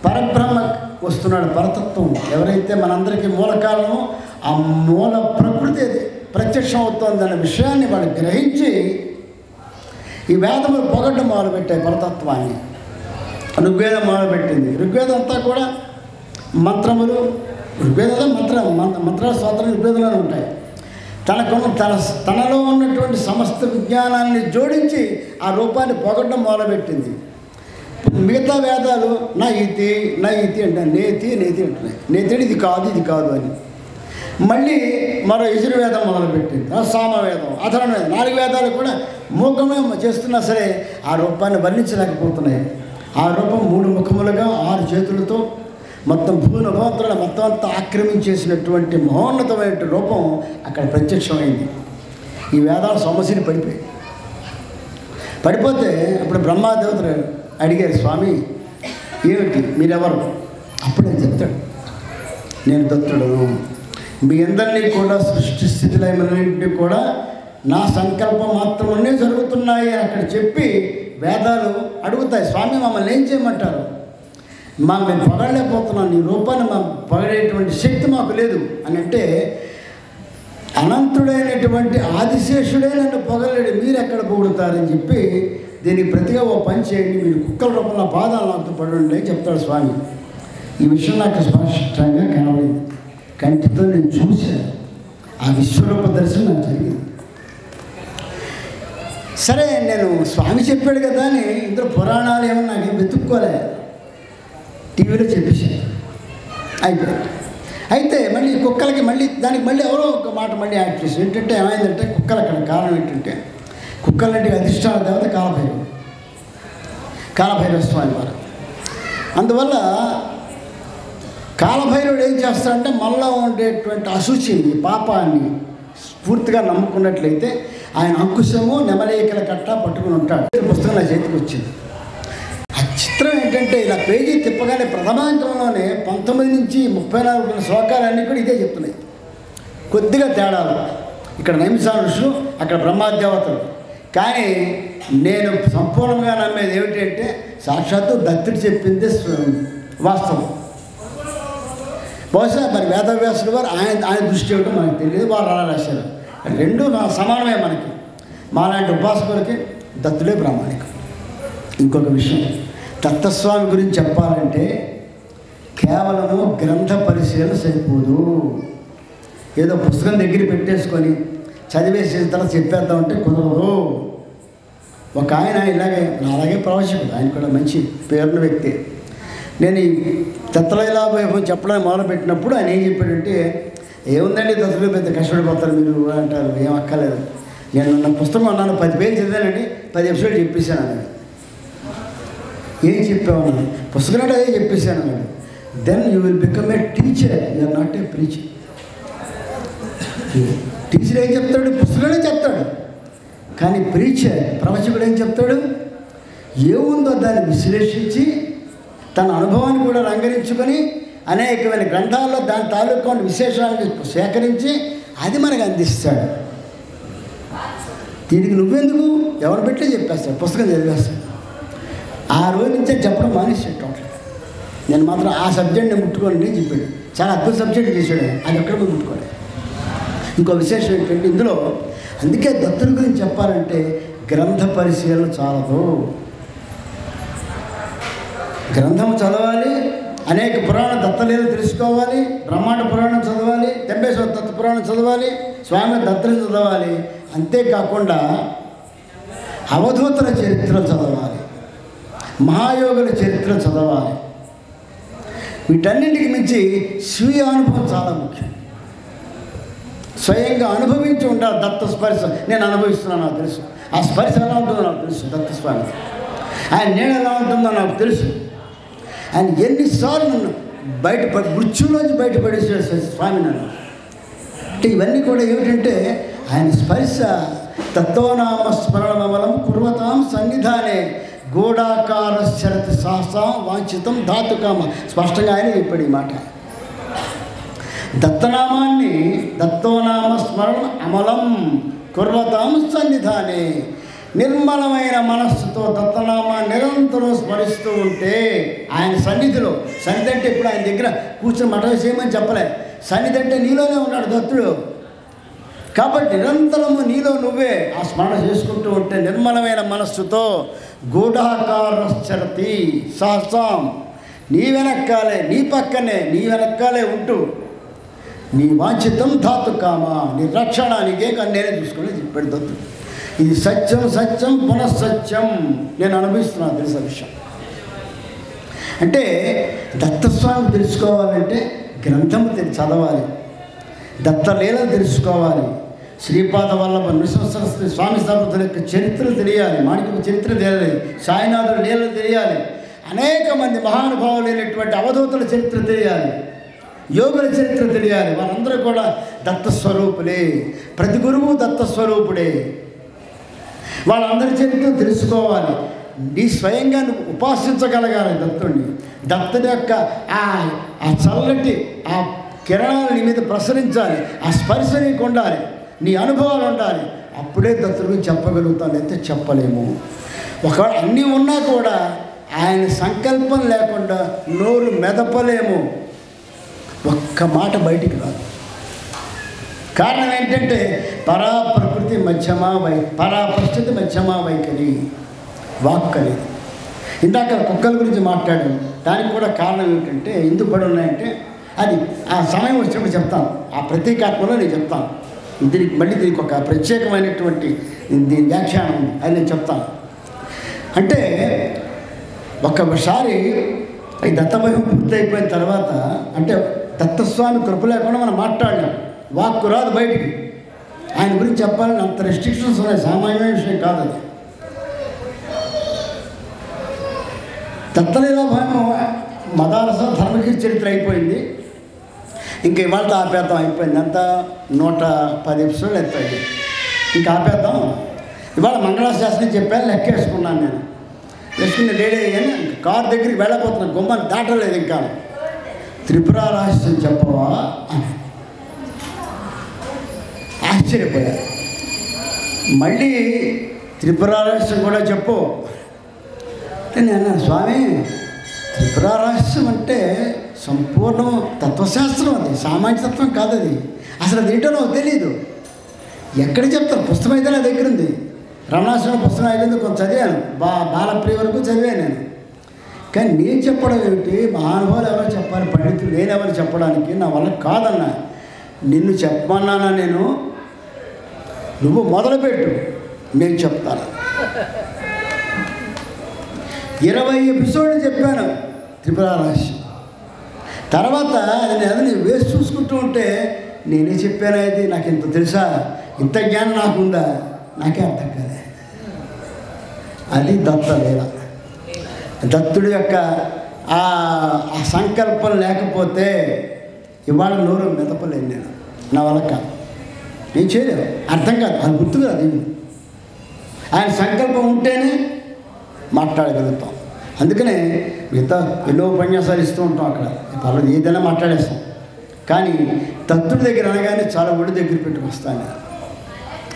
పరబ్రహ్మ వస్తున్నాడు, పరతత్వం ఎవరైతే మనందరికీ మూల కారణమో ఆ మూల ప్రకృతి ప్రత్యక్షం అవుతోందన్న విషయాన్ని వాళ్ళు గ్రహించి ఈ వేదములు పొగడ్డం మొదలుపెట్టాయి పరతత్వాన్ని. ఋగ్వేదం మొదలుపెట్టింది. ఋగ్వేదం అంతా కూడా మంత్రములు, ఋగ్వేదంలో మంత్రాల స్తోత్రం ఋగ్వేదంలోనే ఉంటాయి. తనలో ఉన్నటువంటి సమస్త విజ్ఞానాన్ని జోడించి ఆ రూపాన్ని పొగడ్డం మొదలుపెట్టింది. మిగతా వేదాలు నా ఇతి అంటే నేతి అంటున్నాయి. నేతి ఇది కాదు అని. మళ్ళీ మరో యజుర్వేదం మొదలుపెట్టింది, సామవేదం, అథర్వణ వేదం. 4 వేదాలు కూడా మూకమే చేస్తున్నా సరే ఆ రూపాన్ని వర్ణించలేకపోతున్నాయి. ఆ రూపం 3 ముఖములుగా 6 చేతులతో మొత్తం భూనభోత్రాల మొత్తం అంతా ఆక్రమించేసినటువంటి మహోన్నతమైన రూపం అక్కడ ప్రత్యక్షమైంది. ఈ వేదాలు సమస్యని పడిపోతే అప్పుడు బ్రహ్మాదేవతలు అడిగారు, స్వామి ఏమిటి మీరెవరు? అప్పుడు నేను చెప్తాడు, నేను దత్తుడు, మీ అందరినీ కూడా సృష్టి స్థితిలన్నింటినీ కూడా నా సంకల్పం మాత్రమే జరుగుతున్నాయి అని అక్కడ చెప్పి వేదాలు అడుగుతాయి, స్వామి మమ్మల్ని ఏం చేయమంటారు? మేము పొగడలేకపోతున్నాం, నీ రూపాన్ని పొగడేటువంటి శక్తి మాకు లేదు అని అంటే, అనంతుడైనటువంటి ఆదిశేషుడే నన్ను పొగలేడు, మీరు ఎక్కడ పొగుడుతారని చెప్పి దీనికి ప్రతిగా ఓ పని చేయండి, మీరు కుక్కల రూపంలో పాదాలు నాకు పడండి అని చెప్తాడు స్వామి. ఈ విషయం నాకు స్పష్టంగా కనబడింది, కంటితో నేను చూశాను. ఆ విశ్వరూప దర్శనం నాకు జరిగింది. సరే నేను స్వామి చెప్పాడు కదా అని ఇందులో పురాణాలు ఏమన్నా నాకేం వెతుక్కోలే, టీవీలో చెప్పేశాను, అయిపోయింది. అయితే మళ్ళీ కుక్కలకి దానికి మళ్ళీ ఎవరో ఒక మాట మళ్ళీ యాడ్ చేశారు. ఏంటంటే ఏమైందంటే కుక్కలు అక్కడ కారణం ఏంటంటే కుక్కలంటే అధిష్టాన దేవత కాలభైరవ స్వామి వారు. అందువల్ల కాలభైరవుడు ఏం చేస్తాడంటే మనలో ఉండేటువంటి అశుచిని, పాపాన్ని పూర్తిగా నమ్ముకున్నట్లయితే ఆయన అంకుశము నెమలేకల కట్ట పట్టుకుని ఉంటాడు. పుస్తకం నా చేతికి వచ్చింది. ఆ చిత్రం ఏంటంటే ఇలా పేజీ తిప్పగానే ప్రథమాంకంలోనే 19 నుంచి 34 శ్లోకాలన్నీ కూడా ఇదే చెప్తున్నాయి. కొద్దిగా తేడాలు, ఇక్కడ నైమిషాల ఋషులు, అక్కడ బ్రహ్మాదేవతలు. కానీ నేను సంపూర్ణంగా నమ్మేది ఏమిటంటే సాక్షాత్తు దత్తుడు చెప్పింది వాస్తవం. బహుశా మరి వేదవ్యాసులు వారు ఆయన దృష్టి ఏమిటో మనకు తెలియదు, వారు అలా రాశారు. 2 సమానమే మనకి. మాలాంటి ఉపాసకులకి దత్తుడే ప్రామాణికం. ఇంకొక విషయం, దత్తస్వామి గురించి చెప్పాలంటే కేవలము గ్రంథ పరిశీలన సరిపోదు. ఏదో పుస్తకం దగ్గర పెట్టేసుకొని చదివేసిన తర్వాత చెప్పేద్దామంటే కుదరదు. ఒక ఆయన ఇలాగే అలాగే ప్రవచకుడు, ఆయన కూడా మంచి పేరున్న వ్యక్తి. నేను ఈ దత్తలీలా వైభవం చెప్పడానికి మొదలుపెట్టినప్పుడు ఆయన ఏం చెప్పాడంటే, ఏముందండి దత్తులు పెద్ద కష్టపడిపోతారు మీరు అంటారు, ఏం అక్కర్లేదు. నేను నా పుస్తకం అన్నాను 10 పేజీలు చదివానండి, 10 ఎపిసోడ్లు చెప్పేశాను అని. ఏం చెప్పావు? పుస్తకం అంటే అదే చెప్పేశాను అన్నాడు. Then you will become a teacher, you're not a preacher. Teacher ఏం చెప్తాడు? పుస్తకాలే చెప్తాడు. కానీ ప్రీచర్, ప్రవచకుడు ఏం చెప్తాడు? ఏముందో దాన్ని విశ్లేషించి తన అనుభవాన్ని కూడా రంగరించుకొని అనేకమైన గ్రంథాల్లో దాని తాలూకా విశేషాలను సేకరించి అది మనకు అందిస్తాడు. దీనికి నువ్వెందుకు? ఎవరు పెట్టే చెప్పేస్తాడు, పుస్తకం చదివేస్తాడు. ఆ రోజు నుంచే చెప్పడం మానేసాడు టోటల్. నేను మాత్రం ఆ సబ్జెక్ట్ని ముట్టుకోండి చెప్పాడు. చాలా అద్భుత సబ్జెక్ట్ చేశాడు, అది ఎక్కడ ముట్టుకోలేదు. ఇంకో విశేషం ఏంటంటే ఇందులో, అందుకే దత్తుల గురించి చెప్పాలంటే గ్రంథ పరిశీలన చాలదు. గ్రంథం చదవాలి, అనేక పురాణ దత్తలీలు తెలుసుకోవాలి, బ్రహ్మాండ పురాణం చదవాలి, తెంబేశ్వర దత్త పురాణం చదవాలి, స్వామి దత్తని చదవాలి. అంతేకాకుండా అవధూతల చరిత్ర చదవాలి, మహాయోగుల చరిత్ర చదవాలి. వీటన్నింటికి మించి స్వీయ అనుభవం చాలా ముఖ్యం. స్వయంగా అనుభవించి ఉండాలి. దత్త స్పర్శ నేను అనుభవిస్తున్నాను, నాకు తెలుసు. ఆ స్పర్శ ఎలా ఉంటుందో నాకు తెలుసు. దత్తస్వామి ఆయన నీడ ఎలా ఉంటుందో నాకు తెలుసు. ఆయన ఎన్నిసార్లు నన్ను మృత్యులోంచి బయటపడేసే స్వామి నన్ను. అంటే ఇవన్నీ కూడా ఏమిటంటే ఆయన స్పర్శ. తత్వనామ స్మరణమలం కుర్వతాం సన్నిధానే గూఢాకార శరతి సాహసం వాంఛితం ధాతుకామ. స్పష్టంగా ఆయన చెప్పాడు ఈ మాట. దత్తనామాన్ని దత్తోనామ స్మరణ అమలం కుర్వతాం సన్నిధానే, నిర్మలమైన మనస్సుతో దత్తనామా నిరంతరం స్మరిస్తూ ఉంటే ఆయన సన్నిధిలో. సన్నిధి అంటే ఇప్పుడు ఆయన దగ్గర కూర్చొని మఠం చేయమని చెప్పలే. సన్నిధి అంటే నీలోనే ఉన్నాడు దత్తుడు. కాబట్టి నిరంతరము నీలో నువ్వే ఆ స్మరణ చేసుకుంటూ ఉంటే నిర్మలమైన మనస్సుతో గూఢాకారశ్చరతి సహసాం, నీ వెనక్కాలే, నీ పక్కనే, నీ వెనక్కాలే ఉంటూ నీ వాంఛితం ధాతుకామ, నీ రక్షణ నీకే కానీ నేనే చూసుకుని చెప్పాడు దత్తుడు. ఇది సత్యం, సత్యం పునఃసత్యం. నేను అనుభవిస్తున్నాను తెలుసా విషయం. అంటే దత్తస్వామి తెలుసుకోవాలంటే గ్రంథము చదవాలి, దత్తలీలలు తెలుసుకోవాలి, శ్రీపాద వల్లభ నృసింహసరస్వతి స్వామి సమర్థుల యొక్క చరిత్రలు తెలియాలి, మాణిక్య చరిత్ర తెలియాలి, సాయినాథుల లీలలు తెలియాలి, అనేక మంది మహానుభావులైనటువంటి అవధూతుల చరిత్ర తెలియాలి, యోగుల చరిత్ర తెలియాలి. వారందరూ కూడా దత్తస్వరూపులే. ప్రతి గురువు దత్తస్వరూపుడే. వాళ్ళందరి చరిత్ర తెలుసుకోవాలి. నీ స్వయంగా నువ్వు ఉపాసించగలగాలి దత్తుడిని. దత్తుడి యొక్క ఆ చల్లటి ఆ కిరణాలు నీ మీద ప్రసరించాలి, ఆ స్పర్శ నీకు ఉండాలి, నీ అనుభవాలు ఉండాలి. అప్పుడే దత్తుడి గురించి చెప్పగలుగుతాను, అయితే చెప్పలేము. ఒకవేళ అన్నీ ఉన్నా కూడా ఆయన సంకల్పం లేకుండా నోరు మెదపలేము, ఒక్క మాట బయటికి రాదు. కారణం ఏంటంటే పరా ప్రకృతి మధ్యమా పరా పరిస్థితి మధ్యమా వైఖరి వాక్ అనేది. ఇందాక కుక్కల గురించి మాట్లాడాను. దానికి కూడా కారణం ఏమిటంటే ఎందుకు పడి ఉన్నాయంటే అది ఆ సమయం వచ్చినప్పుడు చెప్తాను. ఆ ప్రతీకాత్మలో నేను చెప్తాను. దీనికి ఒక ప్రత్యేకమైనటువంటి దీని వ్యాఖ్యానం ఉంది, అది నేను చెప్తాను. అంటే ఒక్కసారి ఈ దత్తభయం పూర్తయిపోయిన తర్వాత, అంటే దత్తస్వామి కృప లేకుండా మనం మాట్లాడలేం, వాక్కు రాదు బయటికి. ఆయన గురించి చెప్పాలని అంత రెస్ట్రిక్షన్స్ ఉన్నాయి, సామాన్యమైన విషయం కాదు అది. దత్తలీలా భయం మదారస ధర్మగిరి చరిత్ర అయిపోయింది. ఇంక ఇవాళ ఆపేద్దాం, అయిపోయింది అంతా 110 ఎపిసోడ్లు అయిపోయింది. ఇంకా ఆపేద్దాం. ఇవాళ మంగళాశాస్త్రి చెప్పాను, లెక్కేసుకున్నాను. నేను వేసుకుని లేడీ కానీ కారు దగ్గరికి వెళ్ళబోతున్నాను, గుమ్మని దాటలేదు. ఇంకా త్రిపుర రహస్యం చెప్పవా అని ఆశ్చర్యపోయారు. మళ్ళీ త్రిపుర రహస్యం కూడా చెప్పు. నేను అన్నాను, స్వామి త్రిపుర రహస్యం అంటే సంపూర్ణం తత్వశాస్త్రం, అది సామాన్య తత్వం కాదు. అది అసలు అది ఏంటో నాకు తెలీదు. ఎక్కడ చెప్తాను? పుస్తకం అయితే నా దగ్గర ఉంది. రమణాశ్రమ పుస్తకం అయిపోయింది, కొంచెం చదివాను. బాలప్రియ వరకు చదివాను నేను. కానీ నేను చెప్పడం ఏమిటి? మహానుభావులు ఎవరో చెప్పాలి, పండితులు నేనెవరు చెప్పడానికి? నా వల్ల కాదన్నా. నిన్ను చెప్పమన్నానా నేను? నువ్వు మొదలుపెట్టు, నేను చెప్తాను. 20 ఎపిసోడ్లు చెప్పాను త్రిపుర రహస్యం. తర్వాత అది నేను వేసి చూసుకుంటూ ఉంటే నేనే చెప్పాను, అయితే నాకు ఇంత తెలుసా, ఇంత జ్ఞానం నాకుందా? నాకే అర్థం కాలే. అది దత్తలీల. దత్తుడి యొక్క ఆ సంకల్పం లేకపోతే ఇవాళ నోరు మెదపలేను నేను, నా వల్ల కాదు, నేను చేయలేదు, అర్థం కాదు, అది గుర్తు కాదు. ఆయన సంకల్పం ఉంటేనే మాట్లాడగలుగుతాం. అందుకనే మిగతా ఎన్నో ఉపన్యాసాలు ఇస్తూ ఉంటాం, అక్కడ పర్లేదు ఏదైనా మాట్లాడేస్తాం. కానీ దత్తుడి దగ్గర అనగానే చాలా ఒడి దగ్గర పెట్టుకొస్తాను నేను.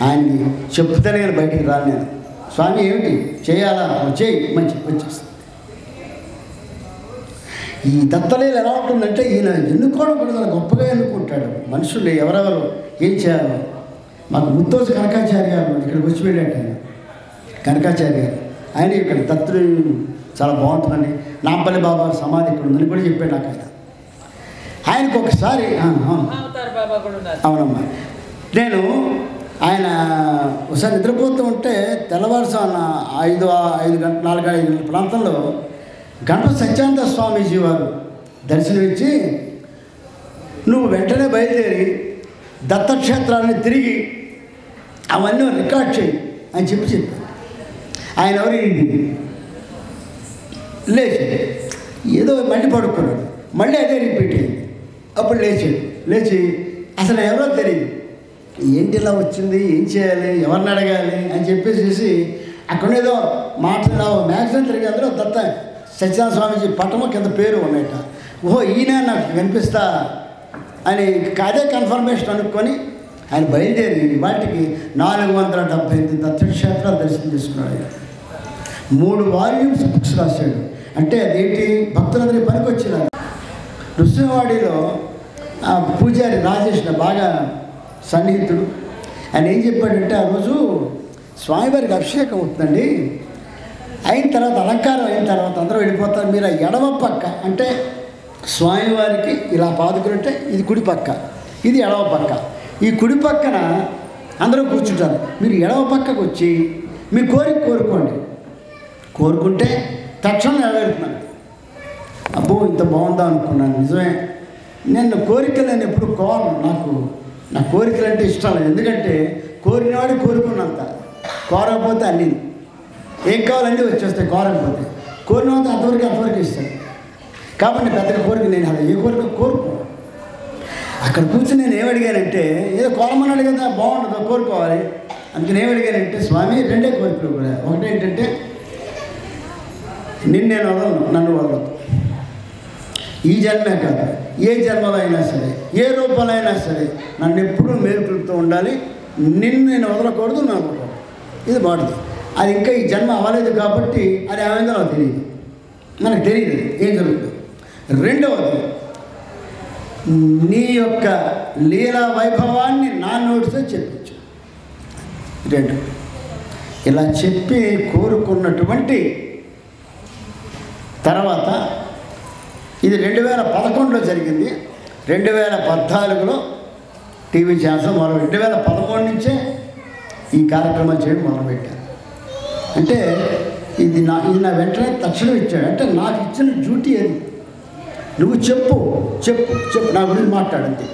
ఆయన్ని చెప్తేనే నేను బయటికి రాను నేను. స్వామి ఏమిటి చేయాలా, చేయి, మంచి వచ్చేస్తాను. ఈ దత్తలీల ఎలా ఉంటుందంటే ఈయన ఎన్నుకోవడం కూడా చాలా గొప్పగా ఎన్నుకుంటాడు మనుషులు ఎవరెవరు ఏం చేయాలో. మాకు ముత్తోజు కనకాచార్య గారు ఇక్కడికి వచ్చి వెళ్ళాడు ఆయన, కనకాచార్య గారు. ఆయన ఇక్కడ దత్తుడు చాలా బాగుంటుందండి, నాంపల్లి బాబా సమాధి ఇక్కడ ఉందని కూడా చెప్పాడు నాకు ఆయన. ఆయనకు ఒకసారి అవునమ్మా, నేను ఆయన ఒకసారి నిద్రపోతూ ఉంటే తెల్లవారుసాన 5 గంటల 4-5 గంటల ప్రాంతంలో గణపతి సత్యానంద స్వామీజీ వారు దర్శనమిచ్చి నువ్వు వెంటనే బయలుదేరి దత్తక్షేత్రాన్ని తిరిగి అవన్నీ రికార్డ్ చేయి అని చెప్పారు. ఆయన ఎవరు లేచి ఏదో మళ్ళీ పడుకున్నాడు, మళ్ళీ అదే రిపీట్ అయింది. అప్పుడు లేచి అసలు ఎవరో తెలియదు, ఏంటి ఇలా వచ్చింది, ఏం చేయాలి, ఎవరిని అడగాలి అని చెప్పేసి అక్కడ ఏదో మాట్లాడిన మ్యాగజైన్ తిరిగి అందులో దత్త సత్యనారాయణ స్వామీజీ పట్టము కింద పేరు ఉన్నాయట. ఓహో ఈయన నాకు కనిపిస్తా అని అదే కన్ఫర్మేషన్ అనుకొని ఆయన బయలుదేరి వాటికి 478 దత్తక్షేత్రాలు దర్శనం చేసుకున్నాడు. ఆయన 3 వాల్యూమ్స్ బుక్స్ రాశాడు. అంటే అదేంటి భక్తులందరికీ పనికొచ్చినారు. నృసింహవాడిలో పూజారి రాజేష్ బాగా సన్నిహితుడు. ఆయన ఏం చెప్పాడంటే ఆ రోజు స్వామివారికి అభిషేకం అవుతుందండి, అయిన తర్వాత అలంకారం అయిన తర్వాత అందరూ వెళ్ళిపోతారు, మీరు ఆ ఎడమ పక్క అంటే స్వామివారికి ఇలా పాదుకులు అంటే ఇది కుడి పక్క, ఇది ఎడమ పక్క, ఈ కుడి పక్కన అందరూ కూర్చుంటారు, మీరు ఎడమ పక్కకు వచ్చి మీ కోరిక కోరుకుంటే తక్షణం నెరవేరుతున్నాను. అబ్బో ఇంత బాగుందా అనుకున్నాను. నిజమే, నేను కోరికలు నేను ఎప్పుడు కోరను, నా కోరికలు అంటే ఇష్టం లేదు. ఎందుకంటే కోరినవాడు కోరుకున్నంత, కోరకపోతే అన్నీ ఏం కావాలన్నీ వచ్చేస్తాయి, కోరకపోతే కోరినవాడు అంతవరకు ఇస్తాను. కాబట్టి పెద్దగా కోరిక నేను అలా ఏ కోరిక కోరుకో. అక్కడ కూర్చొని నేను ఏమడిగానంటే ఏదో కోరమన్నాడు కదా, బాగుంటుందో కోరుకోవాలి. అందుకని ఏమడిగానంటే స్వామి 2 కోరికలు కూడా. ఒకటి ఏంటంటే నేను వదలను, నన్ను వదలదు, ఈ జన్మే కాదు ఏ జన్మలో అయినా సరే ఏ రూపంలో అయినా సరే నన్ను ఎప్పుడూ మేలుకులతో ఉండాలి, నిన్ను నేను వదలకూడదు, నన్ను వదలకూడదు. ఇది బాగుంది. అది ఇంకా ఈ జన్మ అవ్వలేదు కాబట్టి అది ఏమైందో నాకు తెలియదు, మనకు తెలియదు ఏం జరుగుతుందో. రెండవది, నీ యొక్క లీలా వైభవాన్ని నా నోటితో చెప్పించు. 2 ఇలా చెప్పి కోరుకున్నటువంటి తర్వాత ఇది 2011లో జరిగింది. 2014లో టీవీ ఛానల్స్ 2013 నుంచే ఈ కార్యక్రమం చేయడం మొదలుపెట్టారు. అంటే ఇది నా వెంటనే తక్షణం ఇచ్చాడు. అంటే నాకు ఇచ్చిన డ్యూటీ అది, నువ్వు చెప్పు నా గురించి మాట్లాడింది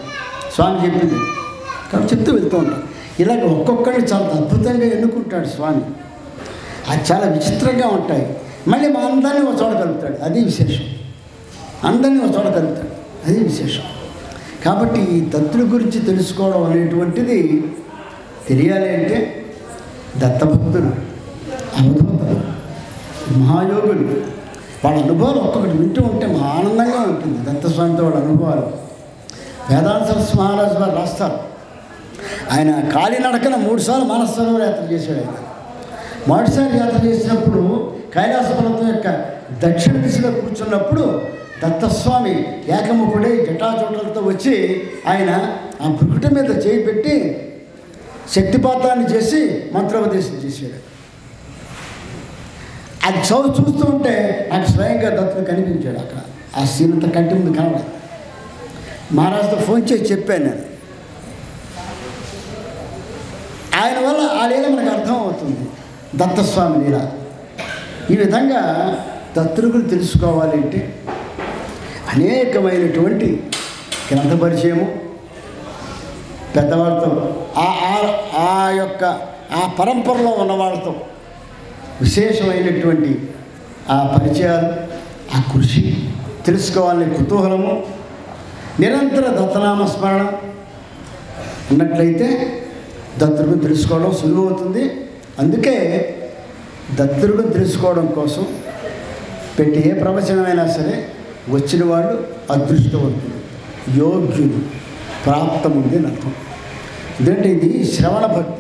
స్వామి చెప్పింది కాబట్టి చెప్తూ వెళ్తూ ఉంటాను. ఇలాగ ఒక్కొక్కరిని చాలా అద్భుతంగా ఎన్నుకుంటాడు స్వామి. అది చాలా విచిత్రంగా ఉంటాయి. మళ్ళీ మా అందరినీ ఒక చోట కలుపుతాడు, అది విశేషం. అందరినీ ఒక చోట కలుపుతాడు, అది విశేషం. కాబట్టి ఈ దత్తుల గురించి తెలుసుకోవడం అనేటువంటిది తెలియాలి అంటే దత్తభక్తులు, అవధూతలు, మహాయోగులు వాళ్ళ అనుభవాలు ఒక్కొక్కటి వింటూ ఉంటే మహా ఆనందంగా ఉంటుంది. దత్తస్వామితో వాళ్ళ అనుభవాలు వేదాంత సరస్వతి మహారాజు వారు రాస్తారు. ఆయన కాలినడకన 3 సార్లు మానస సరోవర యాత్ర చేశాడు. ఆయన మొదటిసారి యాత్ర చేసినప్పుడు కైలాస పర్వతం యొక్క దక్షిణ దిశలో కూర్చున్నప్పుడు దత్తస్వామి ఏకముఖుడై జటాచోటలతో వచ్చి ఆయన ఆ భృకుట మీద చేయి పెట్టి శక్తిపాతాన్ని చేసి మంత్రోపదేశం చేశాడు. అది చూస్తూ ఉంటే నాకు స్వయంగా దత్తుడు కనిపించాడు. అక్కడ ఆ సీన్ అంతా కంటి ముందు కనబడదు. మహారాజుతో ఫోన్ చేసి చెప్పాను నేను. ఆయన వల్ల ఆ లీల మనకు అర్థం అవుతుంది, దత్తస్వామి లీల. ఈ విధంగా దత్తుడుగులు తెలుసుకోవాలి అంటే అనేకమైనటువంటి గ్రంథ పరిచయము, పెద్దవాళ్ళతో ఆ యొక్క ఆ పరంపరలో ఉన్న వాళ్ళతో విశేషమైనటువంటి ఆ పరిచయాలు, ఆ కృషి, తెలుసుకోవాలనే కుతూహలము, నిరంతర దత్తనామ స్మరణ ఉన్నట్లయితే దత్తుడిని తెలుసుకోవడం సులువవుతుంది. అందుకే దత్తుడిని తెలుసుకోవడం కోసం పెట్టి ఏ ప్రవచనమైనా సరే వచ్చిన వాళ్ళు అదృష్టవంతులు, యోగ్యులు, ప్రాప్తముంది అర్థం. ఎందుకంటే ఇది శ్రవణ భక్తి.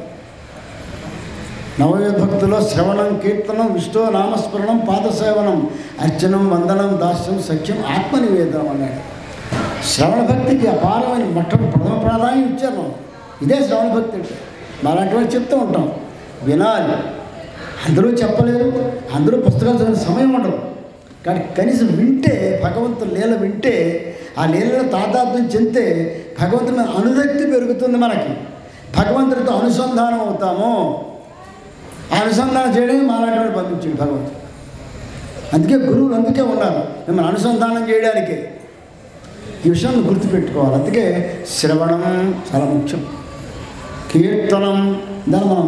నవయోగ భక్తిలో శ్రవణం, కీర్తనం, విష్ణు నామస్మరణం, పాదసేవనం, అర్చనం, వందనం, దాస్యం, సఖ్యం, ఆత్మనివేదనం అన్నాడు. శ్రవణ భక్తికి అపారమైన ప్రథమ ప్రాధాన్యం ఇచ్చారు. ఇదే శ్రవణ భక్తి అంటే. అలాంటి వాళ్ళు చెప్తూ ఉంటాం, వినాలి. అందరూ చెప్పలేరు, అందరూ పుస్తకాలు చదివిన సమయం ఉండదు. కానీ కనీసం వింటే, భగవంతుని లీల వింటే, ఆ లీలలో తాదాత్మ్యం చెందితే భగవంతుని అనురక్తి పెరుగుతుంది. మనకి భగవంతుడితో అనుసంధానం అవుతాము. ఆ అనుసంధానం చేయడమే మాలాంటి వాడు పంపించాడు భగవంతుడు. అందుకే గురువులు అందుకే ఉన్నారు, మిమ్మల్ని అనుసంధానం చేయడానికే. ఈ విషయాన్ని గుర్తుపెట్టుకోవాలి. అందుకే శ్రవణం చాలా ముఖ్యం. కీర్తనం దాన్ని మనం,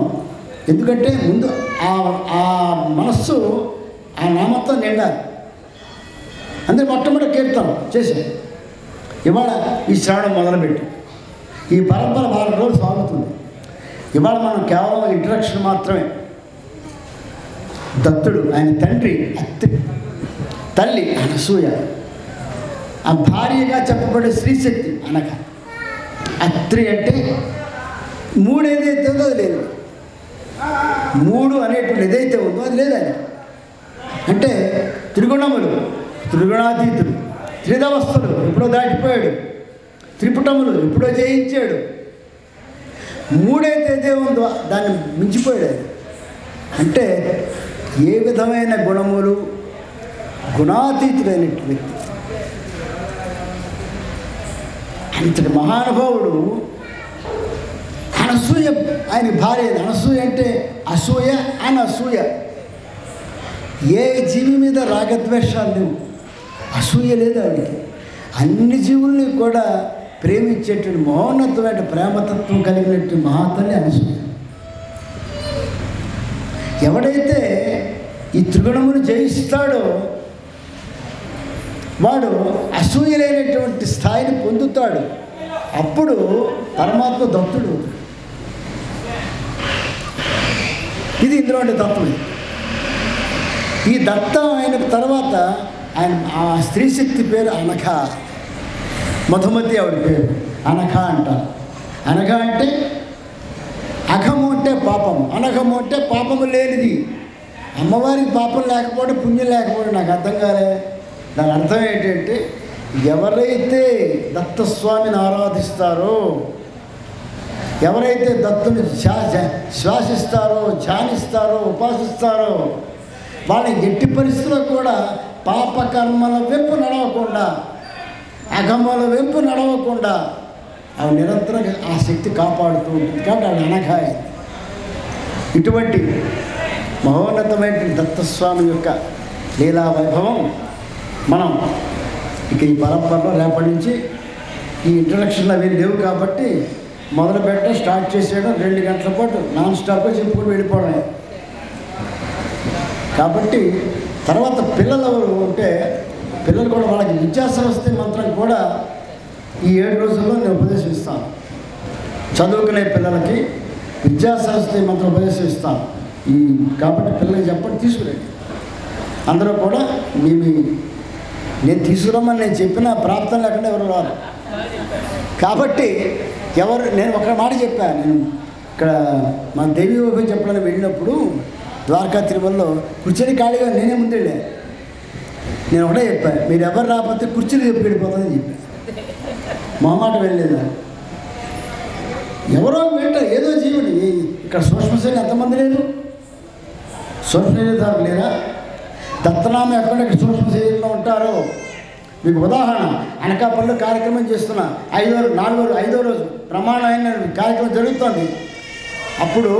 ఎందుకంటే ముందు ఆ మనస్సు ఆ నామంతో నిండాలి. అందుకే మొట్టమొదటి కీర్తనం చేశాం. ఇవాళ ఈ శ్రవణం మొదలుపెట్టి ఈ పరంపర 4 రోజులు సాగుతుంది. ఇవాళ మనం కేవలం ఇంట్రడక్షన్ మాత్రమే. దత్తుడు, ఆయన తండ్రి అత్రి, తల్లి అనసూయ, ఆ భార్యగా చెప్పబడే శ్రీశక్తి అనక. అత్రి అంటే 3 ఏదైతే ఉందో అది లేదు. 3 అనేటువంటి ఏదైతే ఉందో అది లేదని. అంటే త్రిగుణములు, త్రిగుణాతీతుడు, త్రిదవస్థలు ఎప్పుడో దాటిపోయాడు, త్రిపుటములు ఎప్పుడో జయించాడు. 3 ఏదైతే ఉందో దాన్ని మించిపోయాడు. అంటే ఏ విధమైన గుణములు, గుణాతీతుడైన వ్యక్తి. అంతటి మహానుభావుడు. అనసూయ ఆయన భార్య. అనసూయ అంటే అసూయ, అనసూయ. ఏ జీవి మీద రాగద్వేషాలు లేవు, అసూయ లేదు ఆవిడికి. అన్ని జీవుల్ని కూడా ప్రేమించేటువంటి మహోన్నతమైన ప్రేమతత్వం కలిగినట్టు మహాతల్లి అనసూయ. ఎవడైతే ఈ త్రిగుణమును జయిస్తాడో వాడు అసూయ లేనటువంటి స్థాయిని పొందుతాడు. అప్పుడు పరమాత్మ దత్తుడు. ఇది ఇందులో ఉండే తత్వం. ఈ దత్తం అయిన తర్వాత ఆయన ఆ స్త్రీ శక్తి పేరు అనఘ. మధుమతి ఆవిడ పేరు. అనఘ అంటారు. అనఘ అంటే అఘము అంటే పాపము, అనఘము అంటే పాపము లేనిది. అమ్మవారికి పాపం లేకపోవడం, పుణ్యం లేకపోవడం నాకు అర్థం కాలే. దాని అర్థం ఏంటంటే ఎవరైతే దత్తస్వామిని ఆరాధిస్తారో, ఎవరైతే దత్తుని శ్వాసిస్తారో, ధ్యానిస్తారో, ఉపాసిస్తారో వాళ్ళని ఎట్టి పరిస్థితుల్లో కూడా పాపకర్మల వెంపు నడవకుండా, అఘముల వెంపు నడవకుండా అవి నిరంతరంగా ఆ శక్తి కాపాడుతూ ఉంటుంది. కాబట్టి అవి అనఘాయ. ఇటువంటి మహోన్నతమైన దత్తస్వామి యొక్క లీలా వైభవం మనం ఇక ఈ పరంపరలో రేపటి నుంచి ఈ ఇంట్రడక్షన్లో అవి లేవు కాబట్టి మొదలు స్టార్ట్ చేసేయడం 2 గంటల పాటు నాన్ స్టాప్గా చెప్పుకుంటూ వెళ్ళిపోవడమే. కాబట్టి తర్వాత పిల్లలు ఎవరు ఉంటే పిల్లలు కూడా వాళ్ళకి విద్యాసరస్వతి మంత్రం కూడా ఈ 7 రోజుల్లో నేను ఉపదేశిస్తాను. చదువుకునే పిల్లలకి విద్యాసరస్వతి మంత్రం ఉపదేశిస్తాను. కాబట్టి పిల్లలకి చెప్పండి, తీసుకురండి. అందరూ కూడా నేను తీసుకురమ్మని నేను చెప్పిన ప్రాప్తం లేకుండా ఎవరు రారు. కాబట్టి నేను ఒక మాట చెప్పాను. నేను ఇక్కడ మా దేవి వైపు చెప్పడానికి వెళ్ళినప్పుడు ద్వారకా తిరుమలలో కుర్చీని ఖాళీగా నేనే ముందు వెళ్ళాను. నేను ఒకటే చెప్పాను, మీరు ఎవరు రాకపోతే కుర్చీలు చెప్పి వెళ్ళిపోతుందని చెప్పాను. మొహమాట వెళ్ళలేదు. ఎవరో వింటారు, ఏదో జీవుడు. ఇక్కడ సూక్ష్మశైలి ఎంతమంది లేరు? సూక్ష్మశైలిదారు లేరా? దత్తనామ ఎక్కడెక్కడ సూక్ష్మశైలిలో ఉంటారో మీకు ఉదాహరణ, అనకాపల్లిలో కార్యక్రమం చేస్తున్నా 5వ రోజు ప్రమాణమైన కార్యక్రమం జరుగుతుంది. అప్పుడు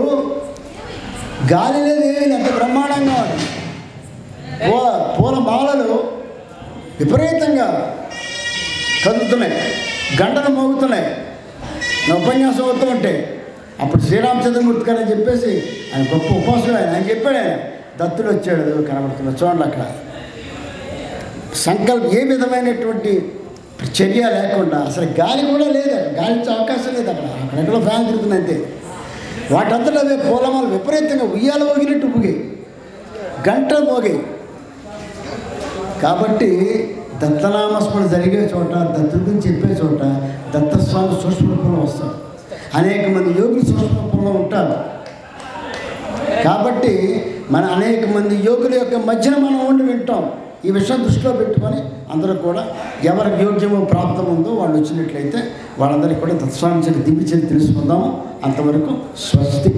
గాలి లేదు, ఏమి ఎంత బ్రహ్మాండంగా ఉంది. పూల మాలలు విపరీతంగా కదులుతున్నాయి, గంటలు మోగుతున్నాయి. నా ఉపన్యాసం అవుతూ ఉంటే అప్పుడు శ్రీరామచంద్రమూర్తి గారు అని చెప్పేసి ఆయన గొప్ప ఉపాసుడు. ఆయన చెప్పాడు, దత్తుడు వచ్చాడు కనబడుతున్నాడు చూడండి. అక్కడ ఏ విధమైనటువంటి చర్య లేకుండా అసలు గాలి కూడా లేదు, గాలి అవకాశం లేదు. అక్కడెక్కడో ఫ్యాన్ తిరుగుతున్నాయి అంతే. వాటంతటా అవే పూలమాలు విపరీతంగా ఉయ్యాల మోగినట్టు ఊగాయి, గంటలు మోగాయి. కాబట్టి దత్తనామస్మరణ జరిగే చోట, దత్తుడి గురించి చెప్పే చోట దత్తస్వామి సూక్ష్మ రూపంలో వస్తారు. అనేక మంది యోగులు సూక్ష్మ రూపంలో ఉంటారు. కాబట్టి మన అనేక మంది యోగుల యొక్క మధ్యన మనం ఉండి వింటాం. ఈ విషయం దృష్టిలో పెట్టుకొని అందరూ కూడా ఎవరికి యోగ్యమో ప్రాప్తం ఉందో వాళ్ళు వచ్చినట్లయితే వాళ్ళందరికీ కూడా దత్తస్వామి దివ్య చరిత్ర తెలుసుకుందాము. అంతవరకు స్వస్తి.